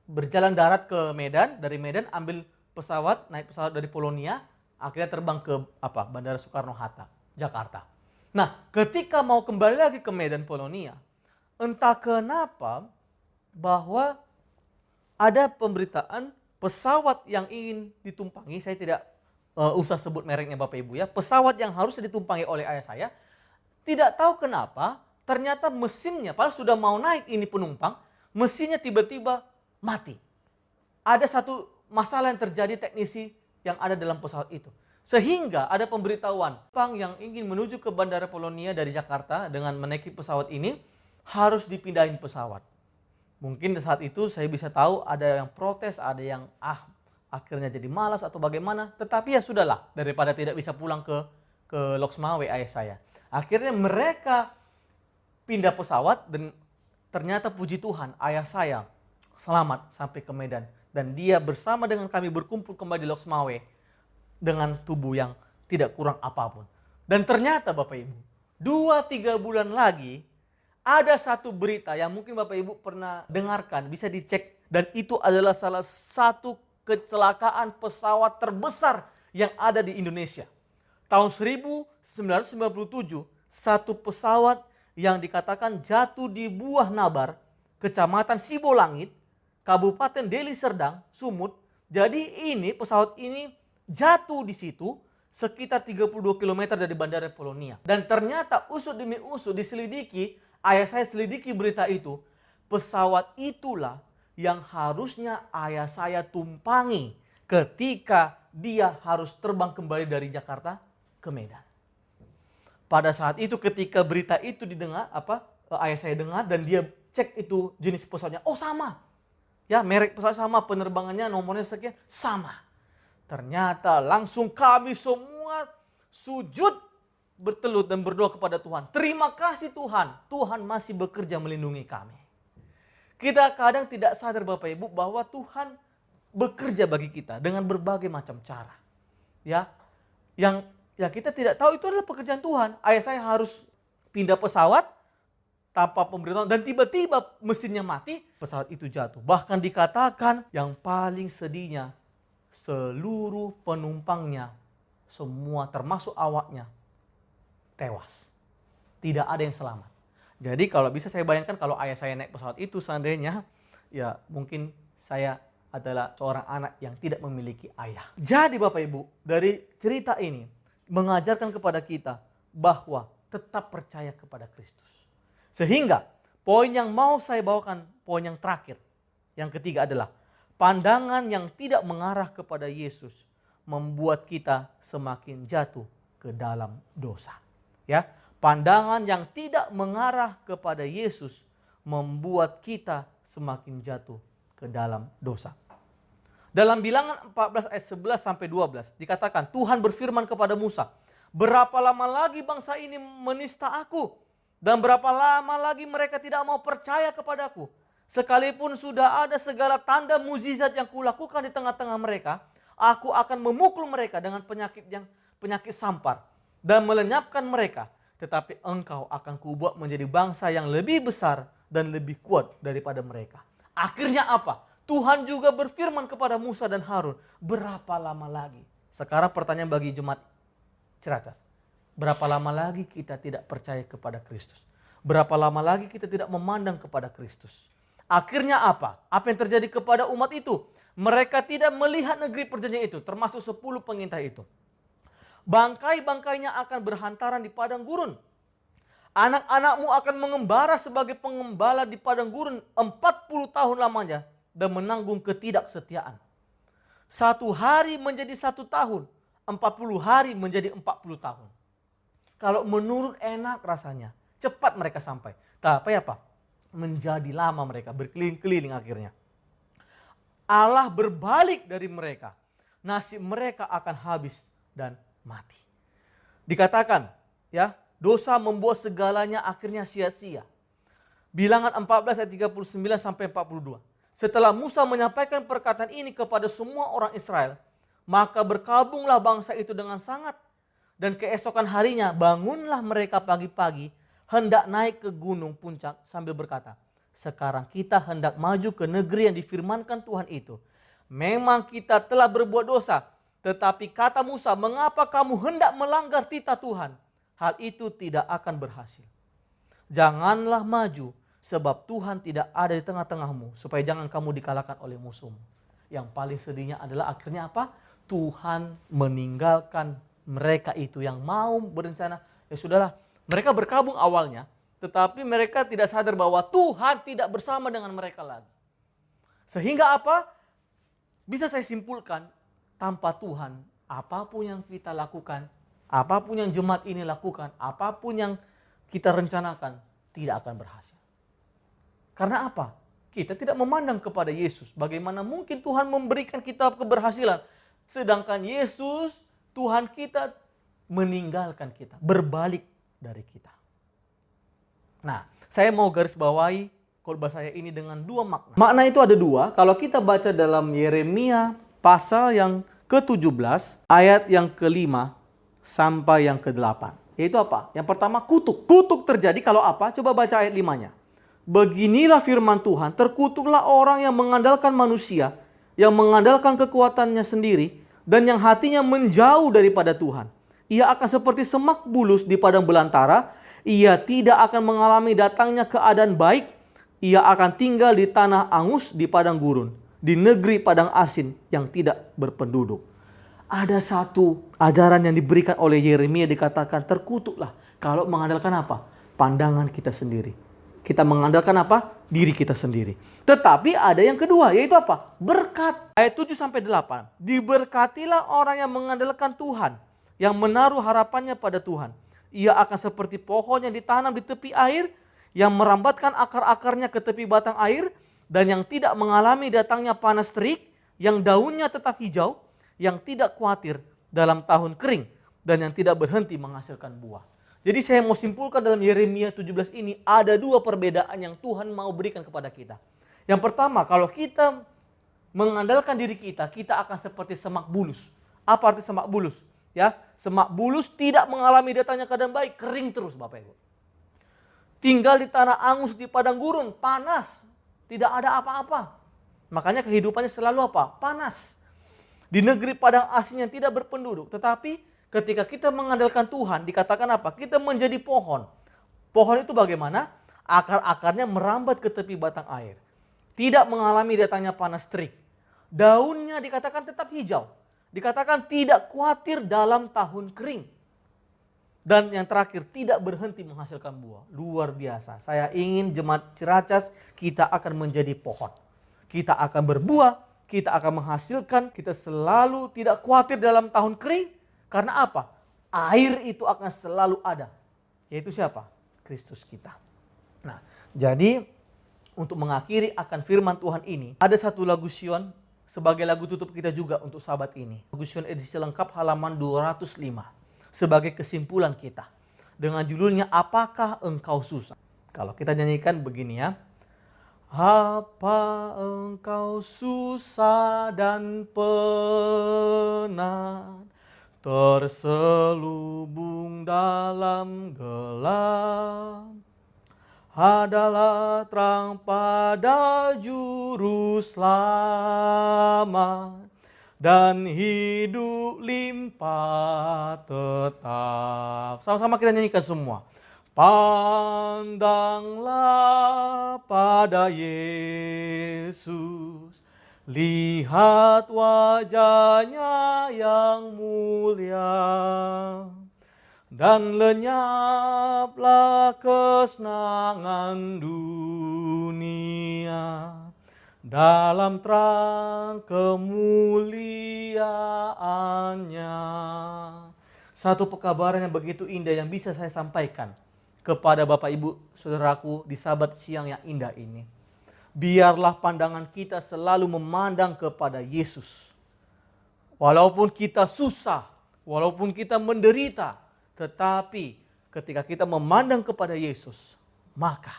berjalan darat ke Medan, dari Medan ambil pesawat, naik pesawat dari Polonia, akhirnya terbang ke Bandara Soekarno-Hatta, Jakarta. Nah, ketika mau kembali lagi ke Medan Polonia, entah kenapa bahwa ada pemberitaan pesawat yang ingin ditumpangi, saya tidak usah sebut mereknya Bapak Ibu ya, pesawat yang harus ditumpangi oleh ayah saya, tidak tahu kenapa ternyata mesinnya, padahal sudah mau naik ini penumpang, mesinnya tiba-tiba mati. Ada satu masalah yang terjadi teknisi yang ada dalam pesawat itu. Sehingga ada pemberitahuan, penumpang yang ingin menuju ke Bandara Polonia dari Jakarta dengan menaiki pesawat ini harus dipindahin pesawat. Mungkin saat itu saya bisa tahu ada yang protes, ada yang akhirnya jadi malas atau bagaimana. Tetapi ya sudahlah, daripada tidak bisa pulang ke Loksmawe ayah saya. Akhirnya mereka pindah pesawat dan ternyata puji Tuhan ayah saya selamat sampai ke Medan. Dan dia bersama dengan kami berkumpul kembali di Loksmawe dengan tubuh yang tidak kurang apapun. Dan ternyata Bapak Ibu, 2-3 bulan lagi ada satu berita yang mungkin Bapak Ibu pernah dengarkan, bisa dicek. Dan itu adalah salah satu kecelakaan pesawat terbesar yang ada di Indonesia. Tahun 1997, satu pesawat yang dikatakan jatuh di Buah Nabar, Kecamatan Sibolangit, Kabupaten Deli Serdang, Sumut. Jadi pesawat ini jatuh di situ sekitar 32 km dari Bandara Polonia. Dan ternyata usut demi usut diselidiki, ayah saya selidiki berita itu, pesawat itulah yang harusnya ayah saya tumpangi ketika dia harus terbang kembali dari Jakarta ke Medan. Pada saat itu ketika berita itu didengar, ayah saya dengar dan dia cek itu jenis pesawatnya, oh sama. Ya, merek pesawat sama, penerbangannya nomornya sekian, sama. Ternyata langsung kami semua sujud bertelut dan berdoa kepada Tuhan. Terima kasih Tuhan, Tuhan masih bekerja melindungi kami. Kita kadang tidak sadar Bapak Ibu bahwa Tuhan bekerja bagi kita dengan berbagai macam cara. Ya, yang kita tidak tahu itu adalah pekerjaan Tuhan. Ayah saya harus pindah pesawat tanpa pemberitahuan dan tiba-tiba mesinnya mati, pesawat itu jatuh. Bahkan dikatakan yang paling sedihnya, seluruh penumpangnya, semua termasuk awaknya, tewas. Tidak ada yang selamat. Jadi kalau bisa saya bayangkan kalau ayah saya naik pesawat itu seandainya, ya mungkin saya adalah seorang anak yang tidak memiliki ayah. Jadi Bapak Ibu, dari cerita ini mengajarkan kepada kita bahwa tetap percaya kepada Kristus. Sehingga poin yang mau saya bawakan, poin yang terakhir, yang ketiga adalah pandangan yang tidak mengarah kepada Yesus membuat kita semakin jatuh ke dalam dosa. Ya, pandangan yang tidak mengarah kepada Yesus membuat kita semakin jatuh ke dalam dosa. Dalam Bilangan 14 ayat 11 sampai 12 dikatakan Tuhan berfirman kepada Musa, berapa lama lagi bangsa ini menista aku? Dan berapa lama lagi mereka tidak mau percaya kepadaku? Sekalipun sudah ada segala tanda mukjizat yang kulakukan di tengah-tengah mereka, aku akan memukul mereka dengan penyakit sampar dan melenyapkan mereka. Tetapi engkau akan kubuat menjadi bangsa yang lebih besar dan lebih kuat daripada mereka. Akhirnya apa? Tuhan juga berfirman kepada Musa dan Harun, berapa lama lagi? Sekarang pertanyaan bagi jemaat Ciracas. Berapa lama lagi kita tidak percaya kepada Kristus? Berapa lama lagi kita tidak memandang kepada Kristus? Akhirnya apa? Apa yang terjadi kepada umat itu? Mereka tidak melihat negeri perjanjian itu, termasuk 10 pengintai itu. Bangkai-bangkainya akan berhantaran di padang gurun. Anak-anakmu akan mengembara sebagai pengembala di padang gurun 40 tahun lamanya dan menanggung ketidaksetiaan. 1 hari menjadi 1 tahun, 40 hari menjadi 40 tahun. Kalau menurut enak rasanya, Cepat mereka sampai. Tapi apa? Menjadi lama mereka, berkeliling-keliling akhirnya. Allah berbalik dari mereka. Nasib mereka akan habis dan mati. Dikatakan, ya, dosa membuat segalanya akhirnya sia-sia. Bilangan 14 ayat 39 sampai 42. Setelah Musa menyampaikan perkataan ini kepada semua orang Israel, maka berkabunglah bangsa itu dengan sangat. Dan keesokan harinya bangunlah mereka pagi-pagi, hendak naik ke gunung puncak sambil berkata, sekarang kita hendak maju ke negeri yang difirmankan Tuhan itu. Memang kita telah berbuat dosa, tetapi kata Musa, mengapa kamu hendak melanggar titah Tuhan? Hal itu tidak akan berhasil. Janganlah maju, sebab Tuhan tidak ada di tengah-tengahmu, supaya jangan kamu dikalahkan oleh musuhmu. Yang paling sedihnya adalah akhirnya apa? Tuhan meninggalkan mereka itu yang mau berencana. Ya sudahlah, mereka berkabung awalnya, tetapi mereka tidak sadar bahwa Tuhan tidak bersama dengan mereka lagi. Sehingga apa? Bisa saya simpulkan, tanpa Tuhan, apapun yang kita lakukan, apapun yang jemaat ini lakukan, apapun yang kita rencanakan, tidak akan berhasil. Karena apa? Kita tidak memandang kepada Yesus. Bagaimana mungkin Tuhan memberikan kita keberhasilan, sedangkan Yesus, Tuhan kita, meninggalkan kita, berbalik dari kita. Nah, saya mau garis bawahi khotbah saya ini dengan dua makna. Makna itu ada dua. Kalau kita baca dalam Yeremia pasal yang ke-17, ayat yang ke-5 sampai yang ke-8. Yaitu apa? Yang pertama, kutuk. Kutuk terjadi kalau apa? Coba baca ayat 5-nya. Beginilah firman Tuhan, terkutuklah orang yang mengandalkan manusia, yang mengandalkan kekuatannya sendiri, dan yang hatinya menjauh daripada Tuhan. Ia akan seperti semak bulus di padang belantara. Ia tidak akan mengalami datangnya keadaan baik. Ia akan tinggal di tanah angus di padang gurun, di negeri padang asin yang tidak berpenduduk. Ada satu ajaran yang diberikan oleh Yeremia, dikatakan terkutuklah kalau mengandalkan apa? Pandangan kita sendiri. Kita mengandalkan apa? Diri kita sendiri. Tetapi ada yang kedua, yaitu apa? Berkat. Ayat 7-8. Diberkatilah orang yang mengandalkan Tuhan, yang menaruh harapannya pada Tuhan. Ia akan seperti pohon yang ditanam di tepi air, yang merambatkan akar-akarnya ke tepi batang air, dan yang tidak mengalami datangnya panas terik, yang daunnya tetap hijau, yang tidak khawatir dalam tahun kering, dan yang tidak berhenti menghasilkan buah. Jadi saya mau simpulkan dalam Yeremia 17 ini ada dua perbedaan yang Tuhan mau berikan kepada kita. Yang pertama, kalau kita mengandalkan diri kita, kita akan seperti semak bulus. Apa arti semak bulus? Ya, semak bulus tidak mengalami datangnya keadaan baik, kering terus Bapak Ibu. Tinggal di tanah angus di padang gurun, panas, tidak ada apa-apa. Makanya kehidupannya selalu apa? Panas. Di negeri padang asin yang tidak berpenduduk, tetapi ketika kita mengandalkan Tuhan, dikatakan apa? Kita menjadi pohon. Pohon itu bagaimana? Akar-akarnya merambat ke tepi batang air. Tidak mengalami datangnya panas terik. Daunnya dikatakan tetap hijau. Dikatakan tidak khawatir dalam tahun kering. Dan yang terakhir, tidak berhenti menghasilkan buah. Luar biasa. Saya ingin jemaat Ciracas, kita akan menjadi pohon. Kita akan berbuah, kita akan menghasilkan, kita selalu tidak khawatir dalam tahun kering. Karena apa? Air itu akan selalu ada. Yaitu siapa? Kristus kita. Nah, jadi untuk mengakhiri akan firman Tuhan ini, ada satu lagu Sion sebagai lagu tutup kita juga untuk sahabat ini. Lagu Sion edisi lengkap halaman 205. Sebagai kesimpulan kita. Dengan judulnya, Apakah Engkau Susah? Kalau kita nyanyikan begini ya. Apa engkau susah dan penat, terselubung dalam gelap, adalah terang pada juru selamat, dan hidup limpah tetap. Sama-sama kita nyanyikan semua. Pandanglah pada Yesus, lihat wajahnya yang mulia, dan lenyaplah kesenangan dunia dalam terang kemuliaannya. Satu pekabaran yang begitu indah yang bisa saya sampaikan. kepada Bapak Ibu Saudaraku di Sabat siang yang indah ini. Biarlah pandangan kita selalu memandang kepada Yesus. Walaupun kita susah, walaupun kita menderita, tetapi ketika kita memandang kepada Yesus, maka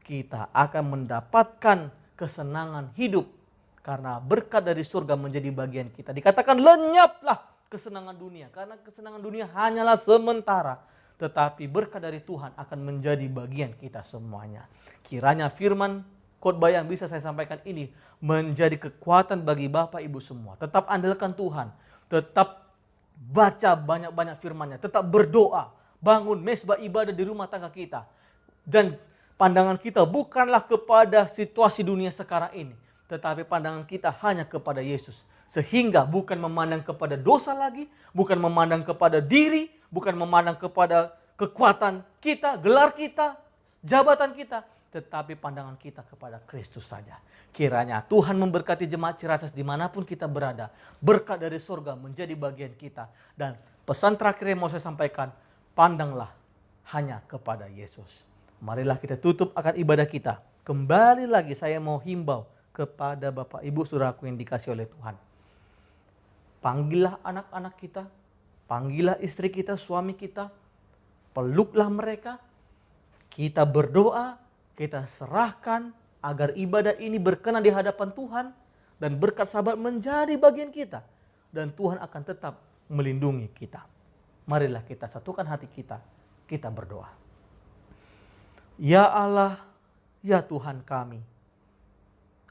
kita akan mendapatkan kesenangan hidup. Karena berkat dari surga menjadi bagian kita. Dikatakan lenyaplah kesenangan dunia. Karena kesenangan dunia hanyalah sementara. Tetapi berkat dari Tuhan akan menjadi bagian kita semuanya. Kiranya firman khotbah yang bisa saya sampaikan ini menjadi kekuatan bagi Bapak Ibu semua. Tetap andalkan Tuhan. Tetap baca banyak-banyak firman-Nya. Tetap berdoa. Bangun mezbah ibadah di rumah tangga kita. Dan pandangan kita bukanlah kepada situasi dunia sekarang ini. Tetapi pandangan kita hanya kepada Yesus. Sehingga bukan memandang kepada dosa lagi. Bukan memandang kepada diri. Bukan memandang kepada kekuatan kita, gelar kita, jabatan kita. Tetapi pandangan kita kepada Kristus saja. Kiranya Tuhan memberkati jemaat Ciracas dimanapun kita berada. Berkat dari surga menjadi bagian kita. Dan pesan terakhir yang mau saya sampaikan, pandanglah hanya kepada Yesus. Marilah kita tutup akan ibadah kita. Kembali lagi saya mau himbau kepada Bapak Ibu Saudaraku yang dikasihi oleh Tuhan. Panggillah anak-anak kita, panggillah istri kita, suami kita, peluklah mereka. Kita berdoa, kita serahkan agar ibadah ini berkenan di hadapan Tuhan dan berkat sahabat menjadi bagian kita. Dan Tuhan akan tetap melindungi kita. Marilah kita satukan hati kita, kita berdoa. Ya Allah, ya Tuhan kami,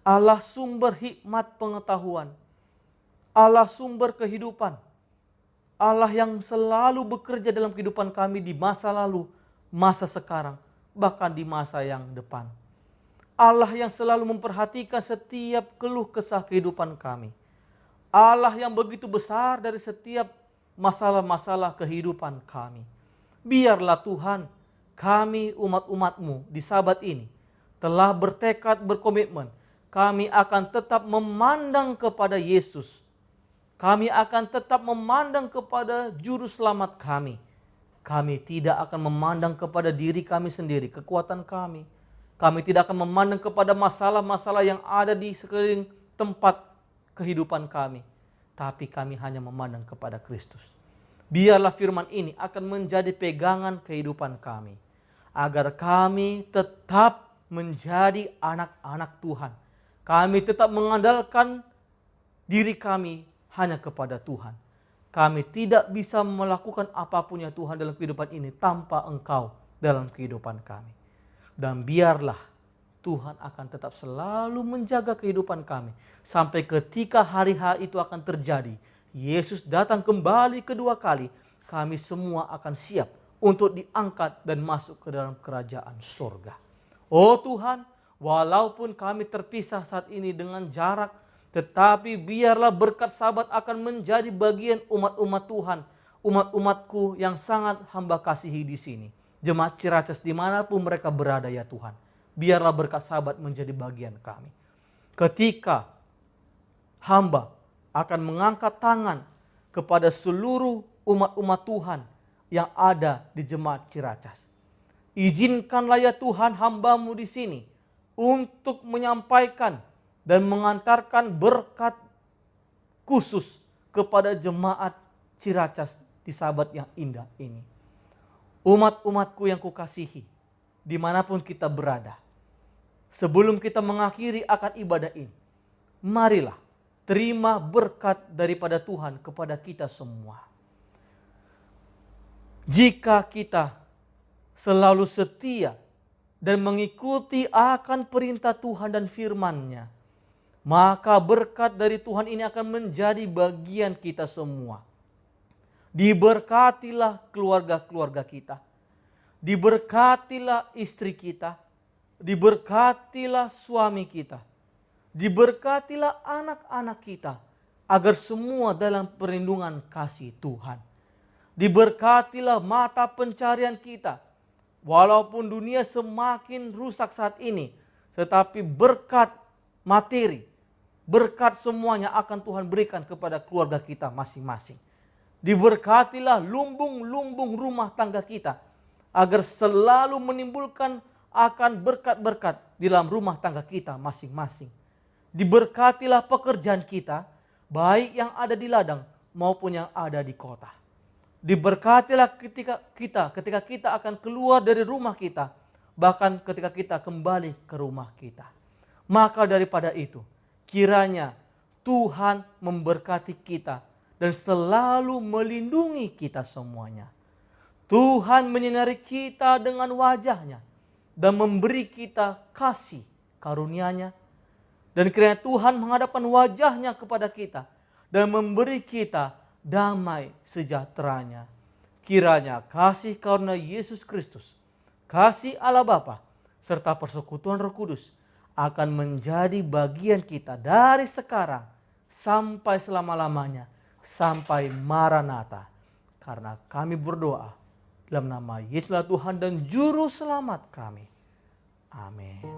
Allah sumber hikmat pengetahuan, Allah sumber kehidupan, Allah yang selalu bekerja dalam kehidupan kami di masa lalu, masa sekarang, bahkan di masa yang depan. Allah yang selalu memperhatikan setiap keluh kesah kehidupan kami. Allah yang begitu besar dari setiap masalah-masalah kehidupan kami. Biarlah Tuhan, kami umat-umat-Mu di Sabat ini telah bertekad, berkomitmen. Kami akan tetap memandang kepada Yesus. Kami akan tetap memandang kepada Juru Selamat kami. Kami tidak akan memandang kepada diri kami sendiri, kekuatan kami. Kami tidak akan memandang kepada masalah-masalah yang ada di sekeliling tempat kehidupan kami. Tapi kami hanya memandang kepada Kristus. Biarlah firman ini akan menjadi pegangan kehidupan kami. Agar kami tetap menjadi anak-anak Tuhan. Kami tetap mengandalkan diri kami hanya kepada Tuhan. Kami tidak bisa melakukan apapun ya Tuhan dalam kehidupan ini tanpa Engkau dalam kehidupan kami. Dan biarlah Tuhan akan tetap selalu menjaga kehidupan kami. Sampai ketika hari-hari itu akan terjadi. Yesus datang kembali kedua kali. Kami semua akan siap untuk diangkat dan masuk ke dalam kerajaan surga. Oh Tuhan, walaupun kami terpisah saat ini dengan jarak, tetapi biarlah berkat Sabat akan menjadi bagian umat-umat Tuhan. Umat-umatku yang sangat hamba kasihi di sini. Jemaat Ciracas dimanapun mereka berada ya Tuhan. Biarlah berkat Sabat menjadi bagian kami. Ketika hamba akan mengangkat tangan kepada seluruh umat-umat Tuhan yang ada di jemaat Ciracas. Izinkanlah ya Tuhan hamba-Mu di sini untuk menyampaikan dan mengantarkan berkat khusus kepada jemaat Ciracas di Sabat yang indah ini. Umat-umatku yang kukasihi, dimanapun kita berada. Sebelum kita mengakhiri akan ibadah ini, marilah terima berkat daripada Tuhan kepada kita semua. Jika kita selalu setia dan mengikuti akan perintah Tuhan dan firman-Nya, maka berkat dari Tuhan ini akan menjadi bagian kita semua. Diberkatilah keluarga-keluarga kita. Diberkatilah istri kita. Diberkatilah suami kita. Diberkatilah anak-anak kita. Agar semua dalam perlindungan kasih Tuhan. Diberkatilah mata pencarian kita. Walaupun dunia semakin rusak saat ini. Tetapi berkat materi, berkat semuanya akan Tuhan berikan kepada keluarga kita masing-masing. Diberkatilah lumbung-lumbung rumah tangga kita. agar selalu menimbulkan akan berkat-berkat di dalam rumah tangga kita masing-masing. Diberkatilah pekerjaan kita, baik yang ada di ladang maupun yang ada di kota. Diberkatilah ketika kita akan keluar dari rumah kita, bahkan ketika kita kembali ke rumah kita. Maka daripada itu, kiranya Tuhan memberkati kita dan selalu melindungi kita semuanya. Tuhan menyinari kita dengan wajah-Nya dan memberi kita kasih karunia-Nya. Dan kiranya Tuhan menghadapkan wajah-Nya kepada kita dan memberi kita damai sejahtera-Nya. Kiranya kasih karunia Yesus Kristus, kasih Allah Bapa, serta persekutuan Roh Kudus akan menjadi bagian kita dari sekarang sampai selama-lamanya, sampai Maranatha. Karena kami berdoa dalam nama Yesus Tuhan dan Juru Selamat kami. Amin.